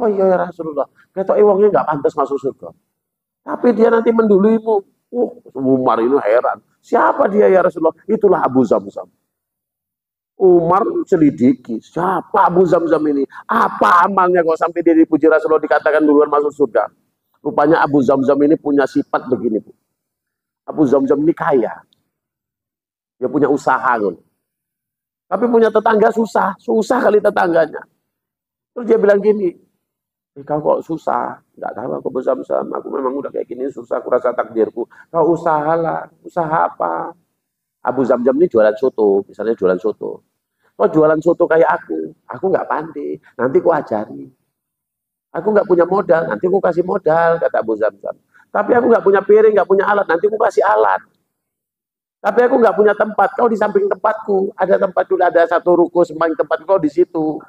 Oh iya ya Rasulullah, ketok wongnya nggak pantas masuk surga. Tapi dia nanti menduluimu. Umar ini heran. Siapa dia ya Rasulullah? Itulah Abu Zamzam. Umar selidiki, siapa Abu Zamzam ini? Apa amalnya kok sampai dia dipuji Rasulullah dikatakan duluan masuk surga? Rupanya Abu Zamzam ini punya sifat begini, Bu. Abu Zamzam ini kaya. Dia punya usaha, gitu. Tapi punya tetangga susah. Susah kali tetangganya. Terus dia bilang gini, kau kok susah? Nggak tahu aku Abu Zamzam. Aku memang udah kayak gini susah. Aku rasa takdirku. Kau usahalah. Usaha apa? Abu Zamzam ini jualan soto. Misalnya jualan soto. Kau jualan soto kayak aku nggak pandai, nanti ku ajari. Aku nggak punya modal, nanti ku kasih modal, kata Abu Zamzam. Tapi aku nggak punya piring, nggak punya alat, nanti ku kasih alat. Tapi aku nggak punya tempat, kau di samping tempatku, ada tempat dulu, ada satu ruko samping tempat kau di situ.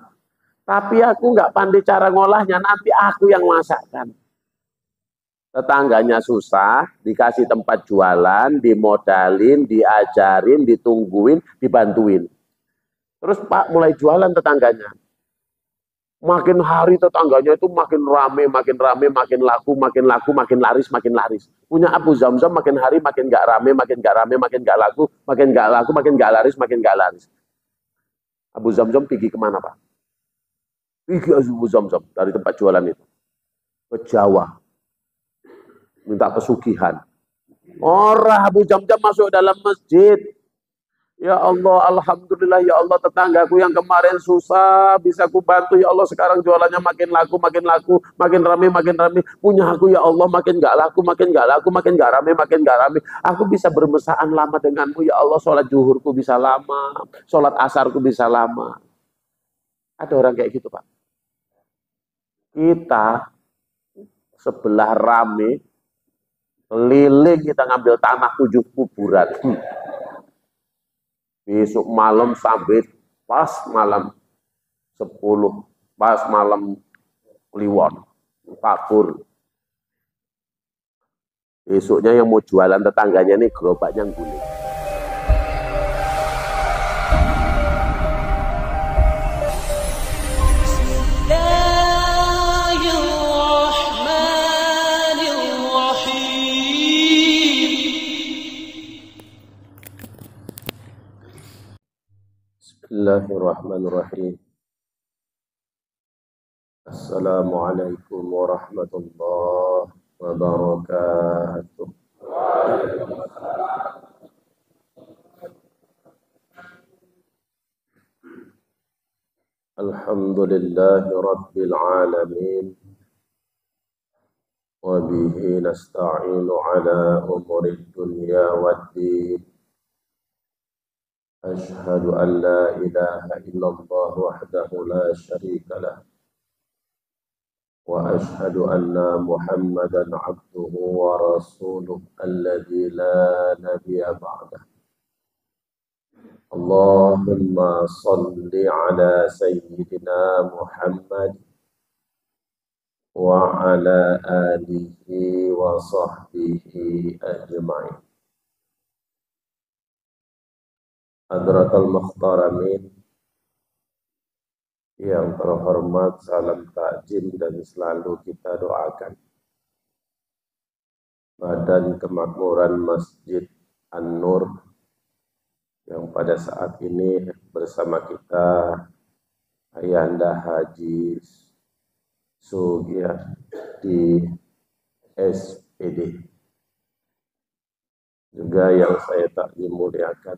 Tapi aku nggak pandai cara ngolahnya, nanti aku yang masakkan. Tetangganya susah, dikasih tempat jualan, dimodalin, diajarin, ditungguin, dibantuin. Terus Pak mulai jualan tetangganya. Makin hari tetangganya itu makin rame, makin rame, makin laku, makin laris, makin laris. Punya Abu Zamzam makin hari makin gak rame, makin gak rame, makin gak laku, makin gak laku, makin gak laris, makin gak laris. Abu Zamzam pergi kemana Pak? Pergi Abu Zamzam dari tempat jualan itu. Ke Jawa. Minta pesugihan. Orang Abu Zamzam masuk dalam masjid. Ya Allah, Alhamdulillah, ya Allah tetanggaku yang kemarin susah bisa ku bantu, ya Allah sekarang jualannya makin laku, makin rame, punya aku ya Allah makin gak laku, makin gak rame, aku bisa bermesraan lama denganmu ya Allah, sholat zuhurku bisa lama, sholat asarku bisa lama. Ada orang kayak gitu Pak. Kita sebelah rame, keliling kita ngambil tanah 7 kuburan. Besok malam sampai pas malam 10, pas malam Kliwon, kabur. Besoknya yang mau jualan tetangganya nih gerobaknya guling. Bismillahirrahmanirrahim. Assalamualaikum warahmatullahi wabarakatuh. Alhamdulillahi rabbil alamin. Wa bihi nasta'inu ala umuri dunya waddin. أشهد أن لا إله إلا الله وحده لا شريك له وأشهد أن محمدا عبده ورسوله الذي لا نبي بعده اللهم صل على سيدنا محمد وعلى آله وصحبه أجمعين. Hadratul Mukhtaramin yang terhormat, salam takjim dan selalu kita doakan Badan Kemakmuran Masjid An-Nur yang pada saat ini bersama kita Ayahanda Haji Sugiyah di SPD, juga yang saya takjim muliakan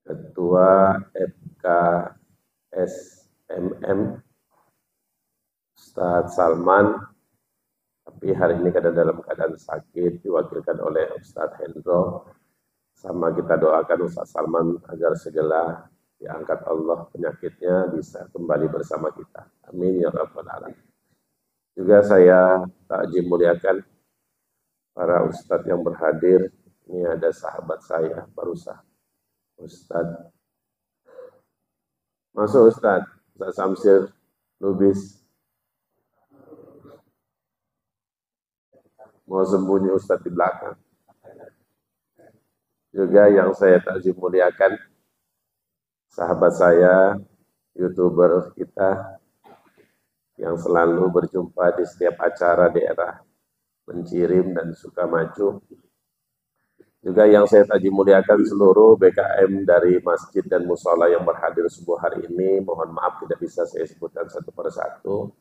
Ketua FKSMM Ustadz Salman, tapi hari ini kadang dalam keadaan sakit, diwakilkan oleh Ustadz Hendro. Sama kita doakan Ustadz Salman agar segera diangkat Allah penyakitnya, bisa kembali bersama kita. Amin ya rabbal alamin. Juga saya takjim muliakan para ustadz yang berhadir. Ini ada sahabat saya barusan, Ustadz. Masuk Ustadz Samsir Lubis. Mau sembunyi Ustadz di belakang. Juga yang saya takjim muliakan, sahabat saya, YouTuber kita yang selalu berjumpa di setiap acara daerah Mencirim dan Sukamaju. Juga yang saya taji muliakan seluruh BKM dari masjid dan musola yang berhadir subuh hari ini. Mohon maaf tidak bisa saya sebutkan satu persatu.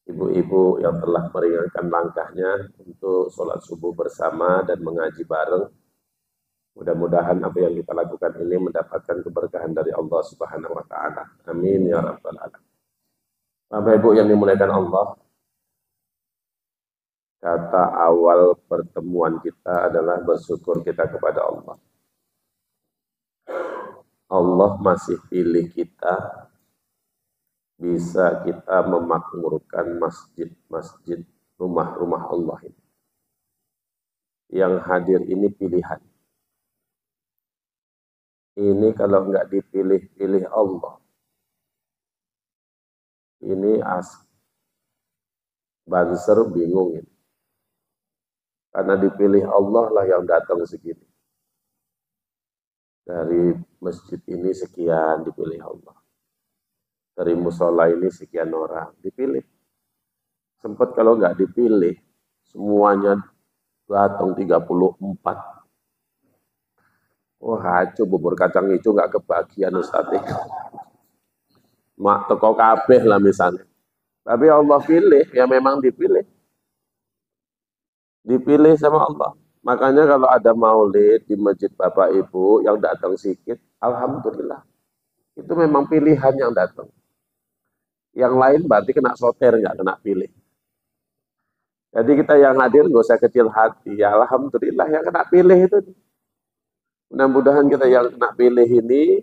Ibu-ibu yang telah meringankan langkahnya untuk sholat subuh bersama dan mengaji bareng. Mudah-mudahan apa yang kita lakukan ini mendapatkan keberkahan dari Allah Subhanahu wa Ta'ala. Amin ya Rabbal Alamin. Bapak Ibu yang dimuliakan Allah, kata awal pertemuan kita adalah bersyukur kita kepada Allah. Allah masih pilih kita, bisa kita memakmurkan masjid-masjid, rumah-rumah Allah ini. Yang hadir ini pilihan. Ini kalau nggak dipilih-pilih Allah, ini banser bingung ini. Karena dipilih Allah lah yang datang segini. Dari masjid ini sekian dipilih Allah. Dari musola ini sekian orang dipilih. Sempat kalau nggak dipilih, semuanya datang 34. Wah, hacu bubur kacang hijau nggak kebagian Ustaz. Mak teko kabeh lah misalnya. Tapi Allah pilih, ya memang dipilih. Dipilih sama Allah. Makanya kalau ada maulid di masjid Bapak Ibu yang datang sedikit, alhamdulillah. Itu memang pilihan yang datang. Yang lain berarti kena soter, nggak kena pilih. Jadi kita yang hadir nggak usah kecil hati. Ya alhamdulillah yang kena pilih itu. Mudah-mudahan kita yang kena pilih ini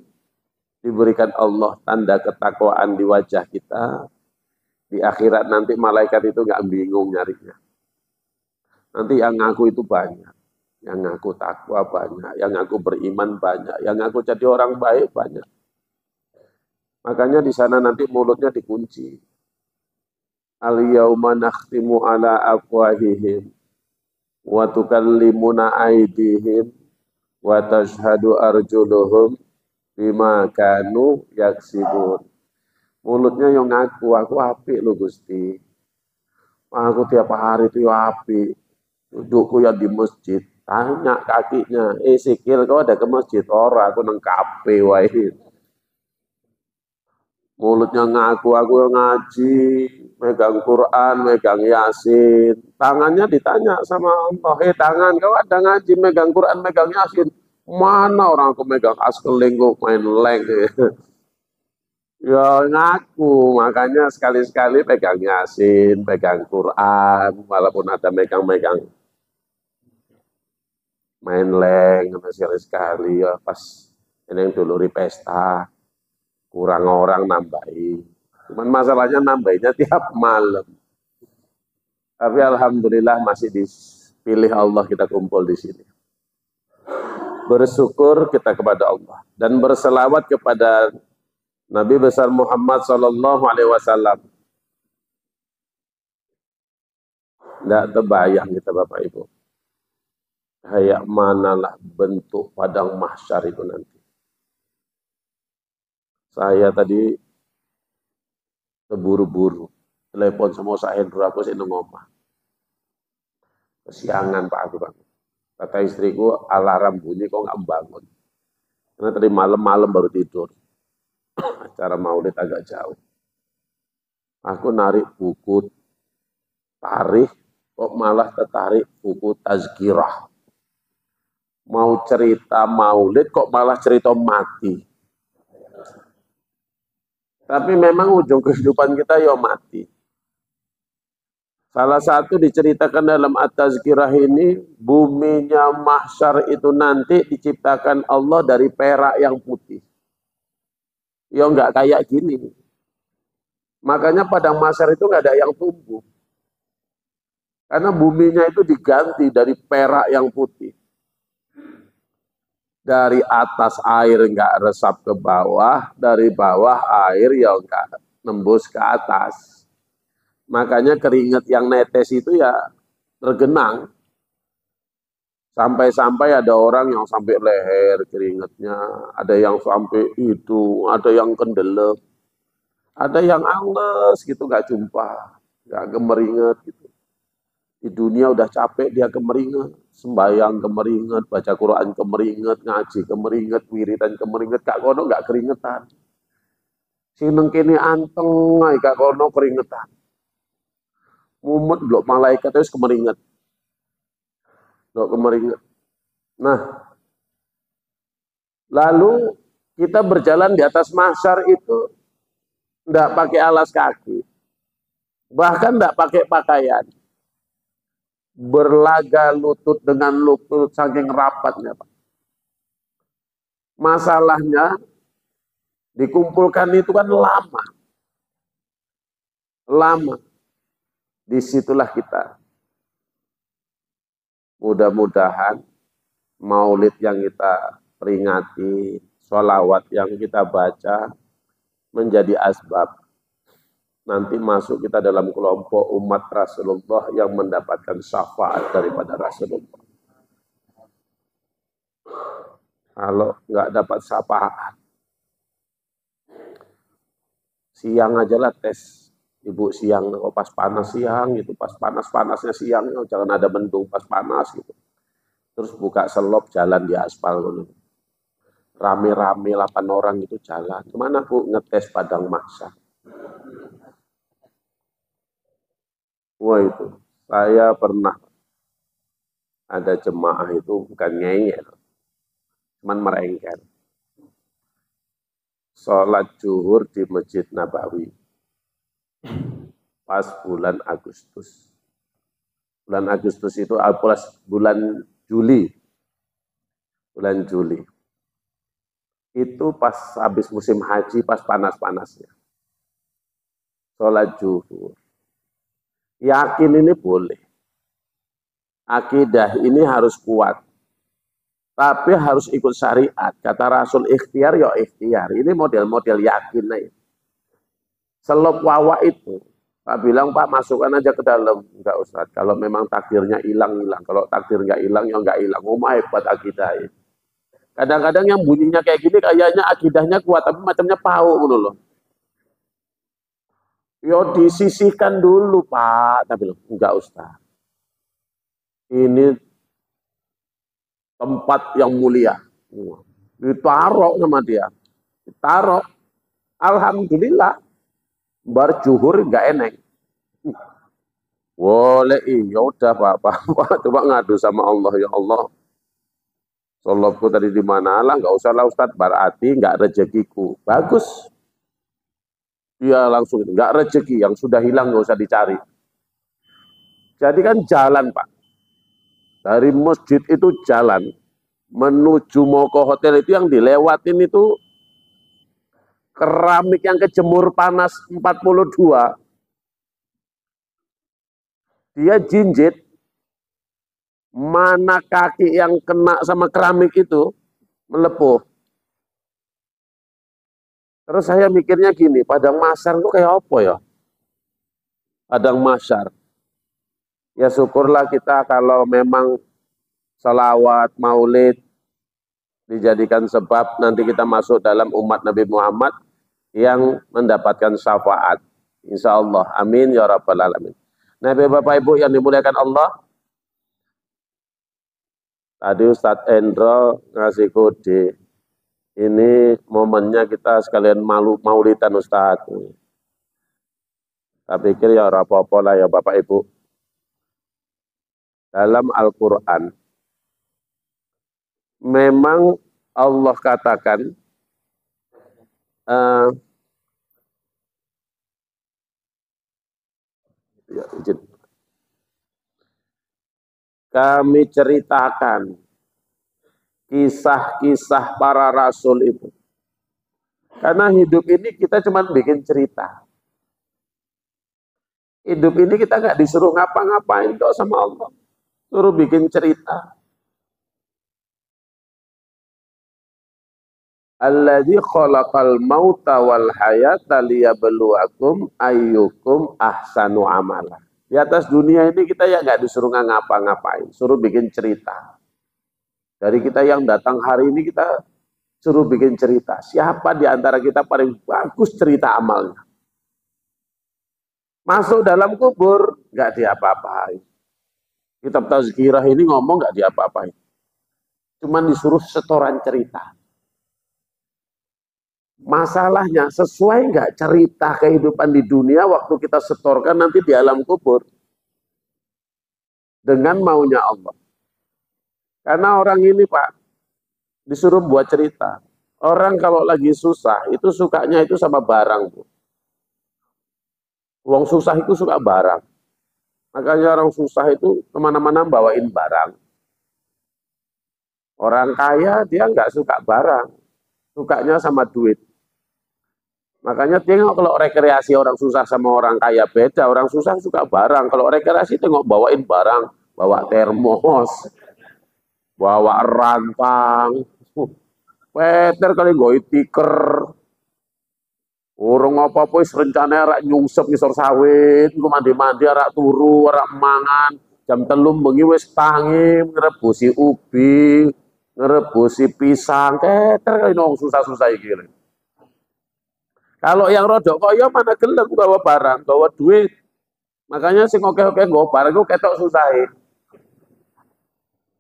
diberikan Allah tanda ketakwaan di wajah kita. Di akhirat nanti malaikat itu nggak bingung nyarinya. Nanti yang ngaku itu banyak. Yang ngaku takwa banyak. Yang ngaku beriman banyak. Yang ngaku jadi orang baik banyak. Makanya di sana nanti mulutnya dikunci. Al-yawma nakhtimu ala afwahihim wa tukallimuna aydihim wa tashhadu arjuluhum bima kanu yaksibun. Mulutnya yang ngaku, aku apik lho Gusti. Aku tiap hari itu apik. Dudukku yang di masjid. Tanya kakinya, sikil kau ada ke masjid? Ora, aku nang kape wae. Mulutnya ngaku, aku yang ngaji, megang Quran, megang Yasin. Tangannya ditanya sama Allah, tangan kau ada ngaji, megang Quran, megang Yasin. Mana orang aku megang askeling kok main leng. Ya ngaku, makanya sekali-sekali pegang Yasin, pegang Quran, walaupun ada megang-megang main leng, sekali-sekali ya pas ini yang dulu di pesta. Kurang orang nambahin. Cuman masalahnya nambahinnya tiap malam. Tapi alhamdulillah masih dipilih Allah kita kumpul di sini. Bersyukur kita kepada Allah dan berselawat kepada Nabi besar Muhammad sallallahu alaihi wasallam. Tidak terbayang kita Bapak Ibu. Kayak manalah bentuk padang mahsyar itu nanti. Saya tadi terburu-buru, telepon semua saya aku sih ngomong. Kesiangan Pak aku bangun. Kata istriku alarm bunyi kok nggak bangun. Karena tadi malam-malam baru tidur. Acara maulid agak jauh. Aku narik buku tarikh, kok malah tertarik buku tazkirah. Mau cerita maulid kok malah cerita mati. Tapi memang ujung kehidupan kita ya mati. Salah satu diceritakan dalam At-Tazkirah ini, buminya mahsyar itu nanti diciptakan Allah dari perak yang putih. Ya enggak kayak gini. Makanya padang mahsyar itu enggak ada yang tumbuh. Karena buminya itu diganti dari perak yang putih. Dari atas air enggak resap ke bawah, dari bawah air ya enggak nembus ke atas. Makanya keringat yang netes itu ya tergenang. Sampai-sampai ada orang yang sampai leher keringatnya, ada yang sampai itu, ada yang kendelep. Ada yang anges gitu, nggak jumpa, nggak kemeringet gitu. Di dunia udah capek dia kemeringet, sembayang kemeringet, baca Quran kemeringet, ngaji kemeringet, wiridan kemeringet, kak kono nggak keringetan. Sineng kene anteng, kak kono keringetan. Mumet blok malaikat terus kemeringet, blok kemeringet. Nah, lalu kita berjalan di atas mahsyar itu nggak pakai alas kaki, bahkan nggak pakai pakaian, berlaga lutut dengan lutut saking rapatnya, Pak. Masalahnya dikumpulkan itu kan lama, lama. Disitulah kita. Mudah-mudahan maulid yang kita peringati, sholawat yang kita baca menjadi asbab nanti masuk kita dalam kelompok umat Rasulullah yang mendapatkan syafaat daripada Rasulullah. Kalau nggak dapat syafaat, siang aja lah tes. Ibu siang, oh pas panas siang gitu, pas panas-panasnya siang, oh, jangan ada mendung pas panas gitu. Terus buka selop jalan di aspal gitu. Rame-rame 8 orang itu jalan. Kemana Bu? Ngetes padang mahsyar. Wah itu, saya pernah ada jemaah itu bukan ngeyel, cuman merengkel. Sholat zuhur di Masjid Nabawi. Pas bulan Agustus. Bulan Agustus itu bulan Juli. Bulan Juli. Itu pas habis musim haji, pas panas-panasnya. Sholat zuhur. Yakin ini boleh. Akidah ini harus kuat. Tapi harus ikut syariat. Kata Rasul ikhtiar, ya ikhtiar. Ini model-model yakin aja. Selop wawa itu, Pak bilang, Pak masukkan aja ke dalam. Enggak Ustaz, kalau memang takdirnya hilang-hilang. Kalau takdir enggak hilang, ya enggak hilang. Oh hebat akidah. Kadang-kadang yang bunyinya kayak gini, kayaknya akidahnya kuat, tapi macamnya pau gitu loh. Yo disisihkan dulu Pak, tapi loh, enggak Ustaz. Ini tempat yang mulia. Ditaruh sama dia. Ditaruh. Alhamdulillah. Bar juhur enggak enek. Boleh, ya udah Pak. Coba ngadu sama Allah, ya Allah. Sholopku tadi di mana lah, enggak usah lah Ustaz, berarti enggak rezekiku. Bagus. Dia langsung itu, enggak rezeki, yang sudah hilang enggak usah dicari. Jadi kan jalan Pak. Dari masjid itu jalan menuju mau ke hotel itu yang dilewatin itu keramik yang kejemur panas 42. Dia jinjit, mana kaki yang kena sama keramik itu melepuh. Terus saya mikirnya gini, padang mahsyar itu kayak apa ya? Padang mahsyar. Ya syukurlah kita kalau memang salawat, maulid dijadikan sebab nanti kita masuk dalam umat Nabi Muhammad yang mendapatkan syafaat. Insya Allah. Amin ya rabbal alamin. Nah, Bapak Ibu yang dimuliakan Allah, tadi Ustadz Endro ngasih kode. Ini momennya kita sekalian maulidan Ustadz. Saya pikir ya apa-apa lah ya Bapak Ibu. Dalam Al-Quran, memang Allah katakan, ya, izin. Kami ceritakan kisah-kisah para rasul itu. Karena hidup ini kita cuma bikin cerita. Hidup ini kita nggak disuruh ngapa-ngapain kok sama Allah. Suruh bikin cerita. Alladzi khalaqal mauta wal hayata liyabluwakum ayyukum ahsanu amala. Di atas dunia ini kita ya nggak disuruh ngapa-ngapain, suruh bikin cerita. Dari kita yang datang hari ini kita suruh bikin cerita. Siapa di antara kita paling bagus cerita amalnya? Masuk dalam kubur, nggak diapa-apain. Kitab Tazkirah ini ngomong nggak diapa-apain. Cuman disuruh setoran cerita. Masalahnya sesuai nggak cerita kehidupan di dunia waktu kita setorkan nanti di alam kubur dengan maunya Allah. Karena orang ini Pak disuruh buat cerita. Orang kalau lagi susah itu sukanya itu sama barang Bu. Uang susah itu suka barang. Makanya orang susah itu kemana-mana bawain barang. Orang kaya dia nggak suka barang, sukanya sama duit. Makanya tengok kalau rekreasi orang susah sama orang kaya beda. Orang susah suka barang. Kalau rekreasi tengok bawain barang, bawa termos, bawa rantang. Peter kali gue tiker. Urung apa-apa rencana rak nyungsep ngisor sawit, ku mandi-mandi rak turu, rak mangan. Jam 3 bengi wis tangi ngrebusi ubi, ngrebusi pisang. Peter kali nong susah-susah iki. Kalau yang rodok koyo mana gelem bawa barang, bawa duit. Makanya sing oke-oke bawa barang itu ketok susah.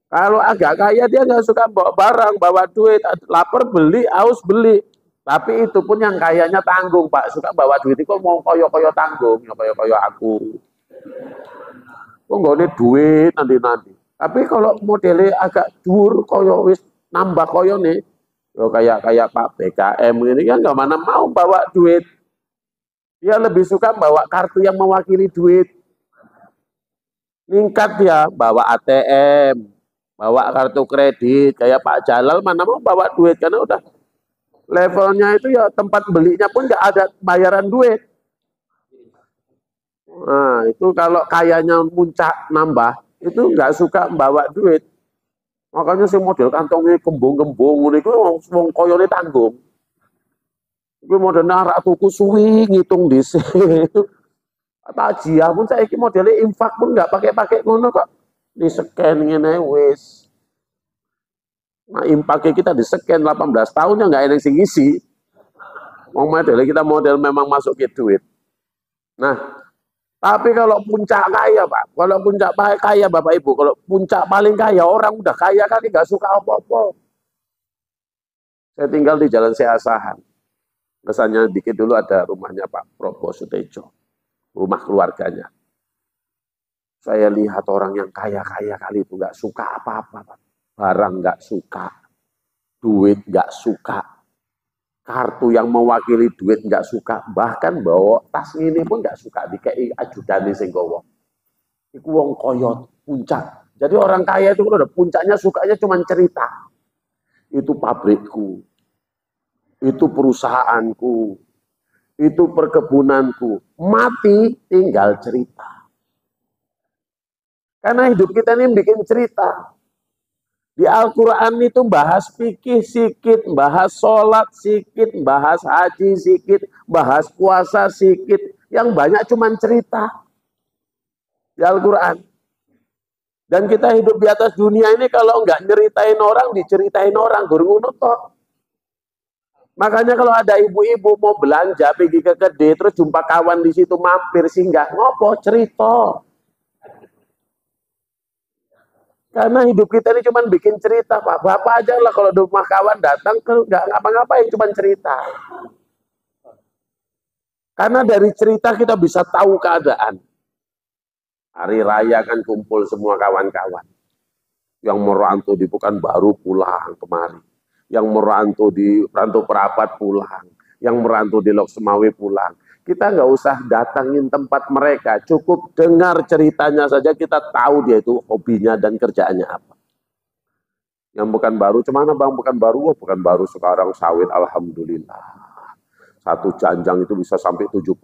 Kalau agak kaya dia nggak suka bawa barang, bawa duit. Lapar beli, aus beli. Tapi itu pun yang kayanya tanggung Pak. Suka bawa duit itu mau koyo-koyo tanggung, koyo-koyo aku. Kok nggak duit nanti-nanti. Tapi kalau modelnya agak dur, koyo wis nambah koyo nih. Yo kayak Pak BKM ini kan nggak mana mau bawa duit. Dia lebih suka bawa kartu yang mewakili duit. Ningkat dia bawa ATM, bawa kartu kredit. Kayak Pak Jalal mana mau bawa duit karena udah levelnya itu ya tempat belinya pun nggak ada bayaran duit. Nah itu kalau kayanya muncak nambah itu nggak suka bawa duit. Makanya si model kantongnya kembung-kembung itu wong koyone tanggung. Gue model narak tuku suwi ngitung dhisik. Tajiah pun saya modelnya infak pun nggak pakai ngono kok. Di scan ngene wis. Nah, impaknya kita di scan 18 tahun ya nggak ada yang ngisi. Mau modelnya kita model memang masuk ke duit. Nah, tapi kalau puncak kaya Pak, kalau puncak kaya Bapak Ibu, kalau puncak paling kaya orang udah kaya kali nggak suka apa-apa. Saya tinggal di Jalan Seasahan. Kesannya dikit dulu ada rumahnya Pak Probo Sutejo, rumah keluarganya. Saya lihat orang yang kaya-kaya kali itu nggak suka apa-apa Pak. Barang nggak suka, duit nggak suka, kartu yang mewakili duit nggak suka, bahkan bawa tas ini pun nggak suka, dikei ajudane sing gowo. Iku wong koyot puncak. Jadi orang kaya itu kalau udah puncaknya sukanya cuma cerita. Itu pabrikku, itu perusahaanku, itu perkebunanku. Mati tinggal cerita. Karena hidup kita ini bikin cerita. Di Al-Quran itu bahas fikih sikit, bahas sholat sikit, bahas haji sikit, bahas puasa sikit. Yang banyak cuma cerita di Al-Quran. Dan kita hidup di atas dunia ini kalau nggak nyeritain orang, diceritain orang. Guru toh. Makanya kalau ada ibu-ibu mau belanja, pergi ke kedai, terus jumpa kawan di situ mampir singgah, ngopo cerita. Karena hidup kita ini cuma bikin cerita Pak. Bapak aja lah kalau di rumah kawan datang nggak ngapa-ngapain, cuma cerita. Karena dari cerita kita bisa tahu keadaan. Hari raya kan kumpul semua kawan-kawan. Yang merantau di Pekanbaru pulang kemari. Yang merantau di Rantau Perapat pulang. Yang merantau di Lok Semawe pulang. Kita nggak usah datangin tempat mereka. Cukup dengar ceritanya saja kita tahu dia itu hobinya dan kerjaannya apa. Yang Pekanbaru, cemana Bang Pekanbaru? Oh, Pekanbaru sekarang sawit alhamdulillah. Satu janjang itu bisa sampai 70-80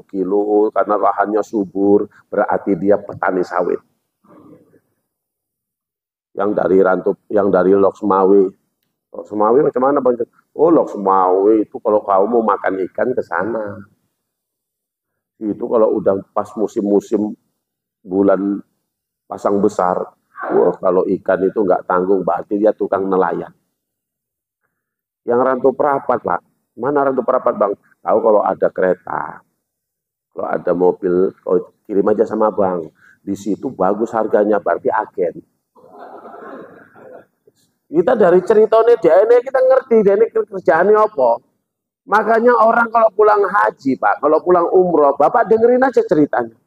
kilo karena lahannya subur, berarti dia petani sawit. Yang dari Lok Semawe. Lok Semawe macam mana Bang? Oh, Lok Semawe itu kalau kamu mau makan ikan ke sana. Itu kalau udah pas musim-musim bulan pasang besar, wah kalau ikan itu nggak tanggung, berarti dia tukang nelayan. Yang Rantau Perapat Pak, mana Rantau Perapat Bang? Tahu kalau ada kereta, Kalau ada mobil, kau kirim aja sama bang. Di situ bagus harganya, berarti agen. Kita dari ceritanya dia ini kita ngerti dia ini kerjaannya apa. Makanya orang kalau pulang haji Pak, kalau pulang umroh, Bapak dengerin aja ceritanya.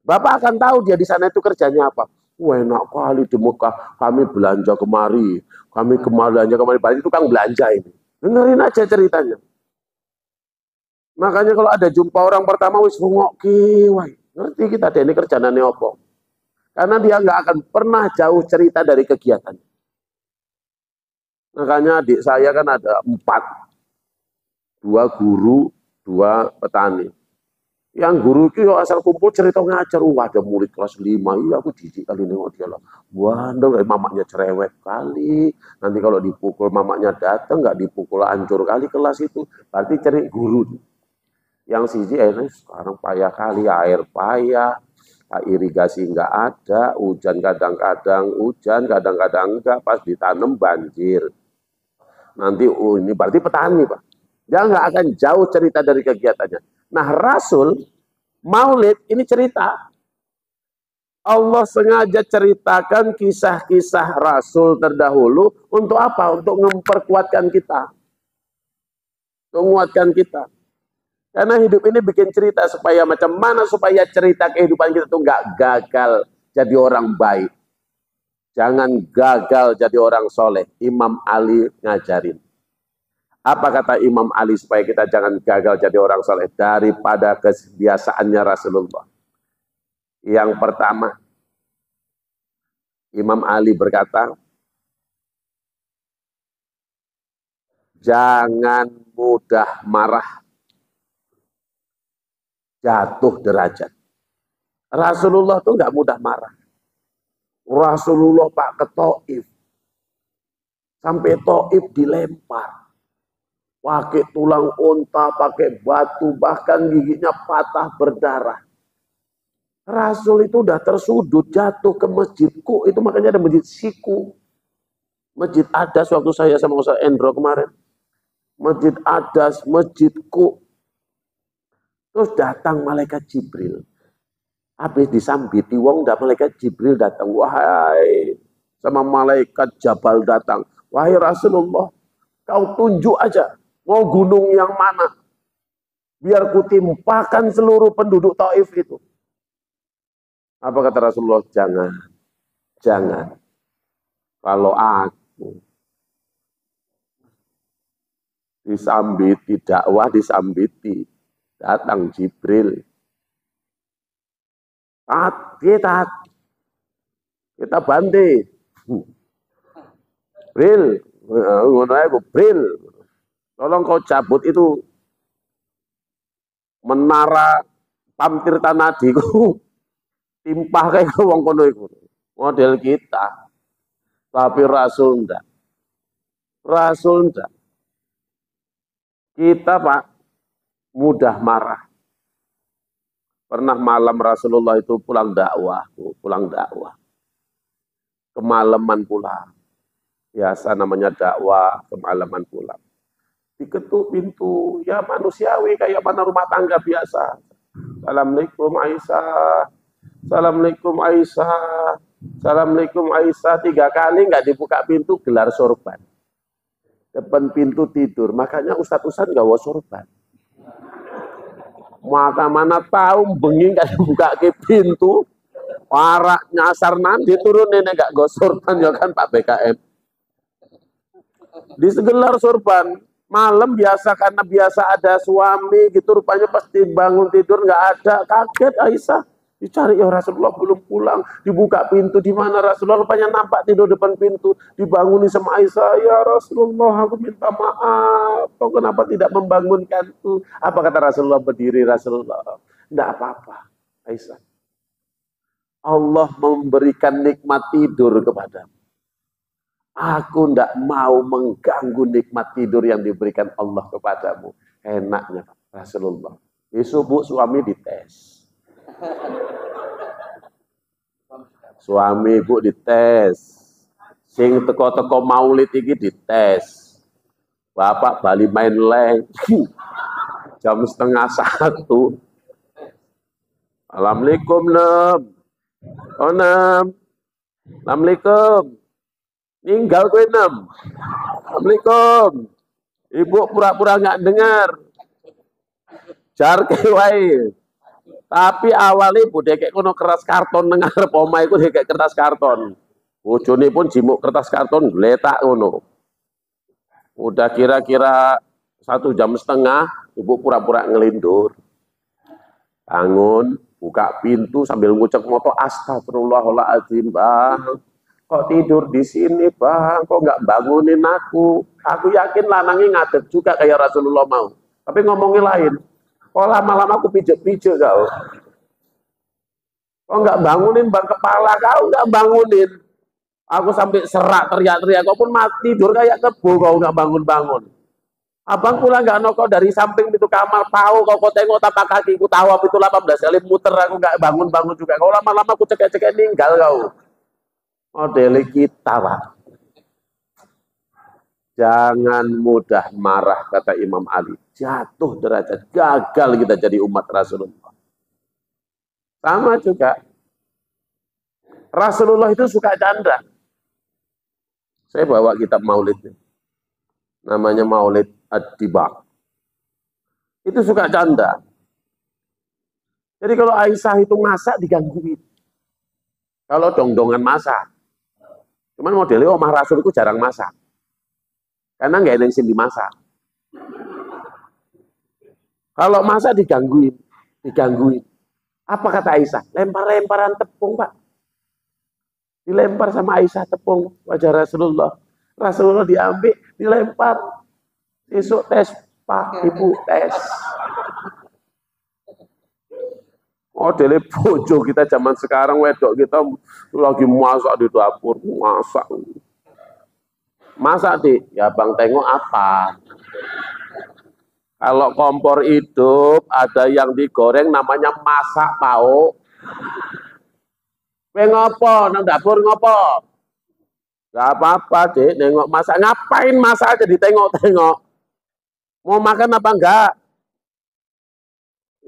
Bapak akan tahu dia di sana itu kerjanya apa. Wah enak kali di Mekah, kami belanja kemari, kami belanja kemari, berarti itu kan belanja ini. Dengerin aja ceritanya. Makanya kalau ada jumpa orang pertama wis rungokke wae. Ngerti kita dia ini kerjaannya apa. Karena dia nggak akan pernah jauh cerita dari kegiatan. Makanya adik saya kan ada 4. 2 guru, 2 petani. Yang guru itu asal kumpul cerita ngajar. Wah ada murid kelas 5. Iya aku jijik kali nengok dia lah. Wah mamanya cerewet kali. Nanti kalau dipukul mamanya datang nggak dipukul hancur kali kelas itu. Berarti cari guru. Yang siji sekarang payah kali air payah. Irigasi nggak ada. Hujan kadang-kadang hujan kadang-kadang enggak. Pas ditanam banjir. Nanti ini berarti petani Pak. Dia nggak akan jauh cerita dari kegiatannya. Nah Rasul Maulid ini cerita. Allah sengaja ceritakan kisah-kisah Rasul terdahulu untuk apa? Untuk memperkuatkan kita. Menguatkan kita. Karena hidup ini bikin cerita supaya macam mana supaya cerita kehidupan kita itu nggak gagal jadi orang baik. Jangan gagal jadi orang soleh. Imam Ali ngajarin. Apa kata Imam Ali supaya kita jangan gagal jadi orang soleh? Daripada kebiasaannya Rasulullah. Yang pertama, Imam Ali berkata, jangan mudah marah, jatuh derajat. Rasulullah tuh nggak mudah marah. Rasulullah Pak ke Taif. Sampai Taif dilempar. Pakai tulang unta, pakai batu, bahkan giginya patah berdarah. Rasul itu udah tersudut, jatuh ke masjidku. Itu makanya ada masjid Siku. Masjid Adas waktu saya sama Ustaz Endro kemarin. Masjid Adas, masjidku. Terus datang malaikat Jibril. Habis disambiti wong, malaikat Jibril datang. Wahai, sama malaikat Jabal datang. Wahai Rasulullah, kau tunjuk aja. Mau gunung yang mana? Biar kutimpakan seluruh penduduk Taif itu. Apa kata Rasulullah? Jangan. Jangan. Kalau aku disambiti, dakwah disambiti. Datang Jibril. Kita bantai. Bril. Bril. Tolong kau cabut itu menara Pamtirta Nadiku. Timpah kayak wong kono iku. Model kita. Tapi Rasul ndak. Rasul ndak. Kita Pak mudah marah. Pernah malam Rasulullah itu pulang dakwah. Kemalaman pulang. Biasa namanya dakwah, kemalaman pulang. Diketuk pintu, ya manusiawi kayak mana rumah tangga biasa. Assalamualaikum Aisyah, Assalamualaikum Aisyah, Assalamualaikum Aisyah. 3 kali nggak dibuka pintu, gelar sorban. Depan pintu tidur, makanya ustadz-ustadz nggak bawa sorban. Maka mana tahu bengi nggak dibuka ke pintu, warak nyasar nanti turun nenek nggak bawa sorban ya kan Pak BKM. Di segelar sorban. Malam biasa karena biasa ada suami gitu rupanya pasti bangun tidur nggak ada, kaget Aisyah dicari ya Rasulullah belum pulang, dibuka pintu di mana Rasulullah rupanya nampak tidur depan pintu, dibangunin sama Aisyah, ya Rasulullah aku minta maaf kau kenapa tidak membangunkanku. Apa kata Rasulullah? Berdiri Rasulullah, enggak apa-apa Aisyah, Allah memberikan nikmat tidur kepadamu. Aku tidak mau mengganggu nikmat tidur yang diberikan Allah kepadamu. Enaknya Rasulullah. Besok Bu suami dites. Suami Bu dites. Sing teko-teko maulid iki dites. Bapak bali main leng. Jam 12:30. Assalamualaikum, Nem. Oh, Nem. Assalamualaikum. Ninggal kowe, Nem. Assalamualaikum. Ibu pura-pura nggak dengar. Jar wae. Tapi awalnya ibu dekek kono kertas karton nang arep omah iku dekek kertas karton. Bojone pun jimuk kertas karton gletak ngono. Udah kira-kira 1,5 jam, ibu pura-pura ngelindur. Bangun, buka pintu sambil ngucap moto astagfirullahaladzim, Bang. Kok tidur di sini, Bang? Kok nggak bangunin aku? Aku yakin lanangnya ngadep juga kayak Rasulullah mau. Tapi ngomongin lain. Kok lama-lama aku pijek-pijek kau? Kok nggak bangunin, Bang? Kepala kau nggak bangunin. Aku sampai serak teriak-teriak. Kau pun mati tidur kayak kebo, kau nggak bangun-bangun. Abang pula nggak nokok dari samping pintu kamar, tahu kau tengok tapak kakiku, tahu apa itu 18 kali muter, aku nggak bangun-bangun juga. Kau lama-lama aku cekek-cekek ninggal kau. Model kita, Pak. Jangan mudah marah, kata Imam Ali. Jatuh derajat, gagal kita jadi umat Rasulullah. Sama juga. Rasulullah itu suka canda. Saya bawa kitab maulidnya. Namanya Maulid Ad-Dibak. Itu suka canda. Jadi kalau Aisyah itu masak digangguin. Kalau dong-dongan masak. Cuman modelnya omah Rasul itu jarang masak. Karena nggak ada yang sini dimasak. Kalau masak digangguin. Apa kata Aisyah? Lempar-lemparan tepung, Pak. Dilempar sama Aisyah tepung wajah Rasulullah. Rasulullah diambil, dilempar. Besok tes, Pak, Ibu tes. Oh, dele bojo kita zaman sekarang, wedok kita lagi masak di dapur, masak. Masak, Dik. Ya, Bang, tengok apa? Kalau kompor hidup, ada yang digoreng namanya masak, Pak. Kowe ngopo nang dapur ngopo? Gak apa-apa, Dik, nengok masak. Ngapain masak aja ditengok-tengok? Mau makan apa enggak?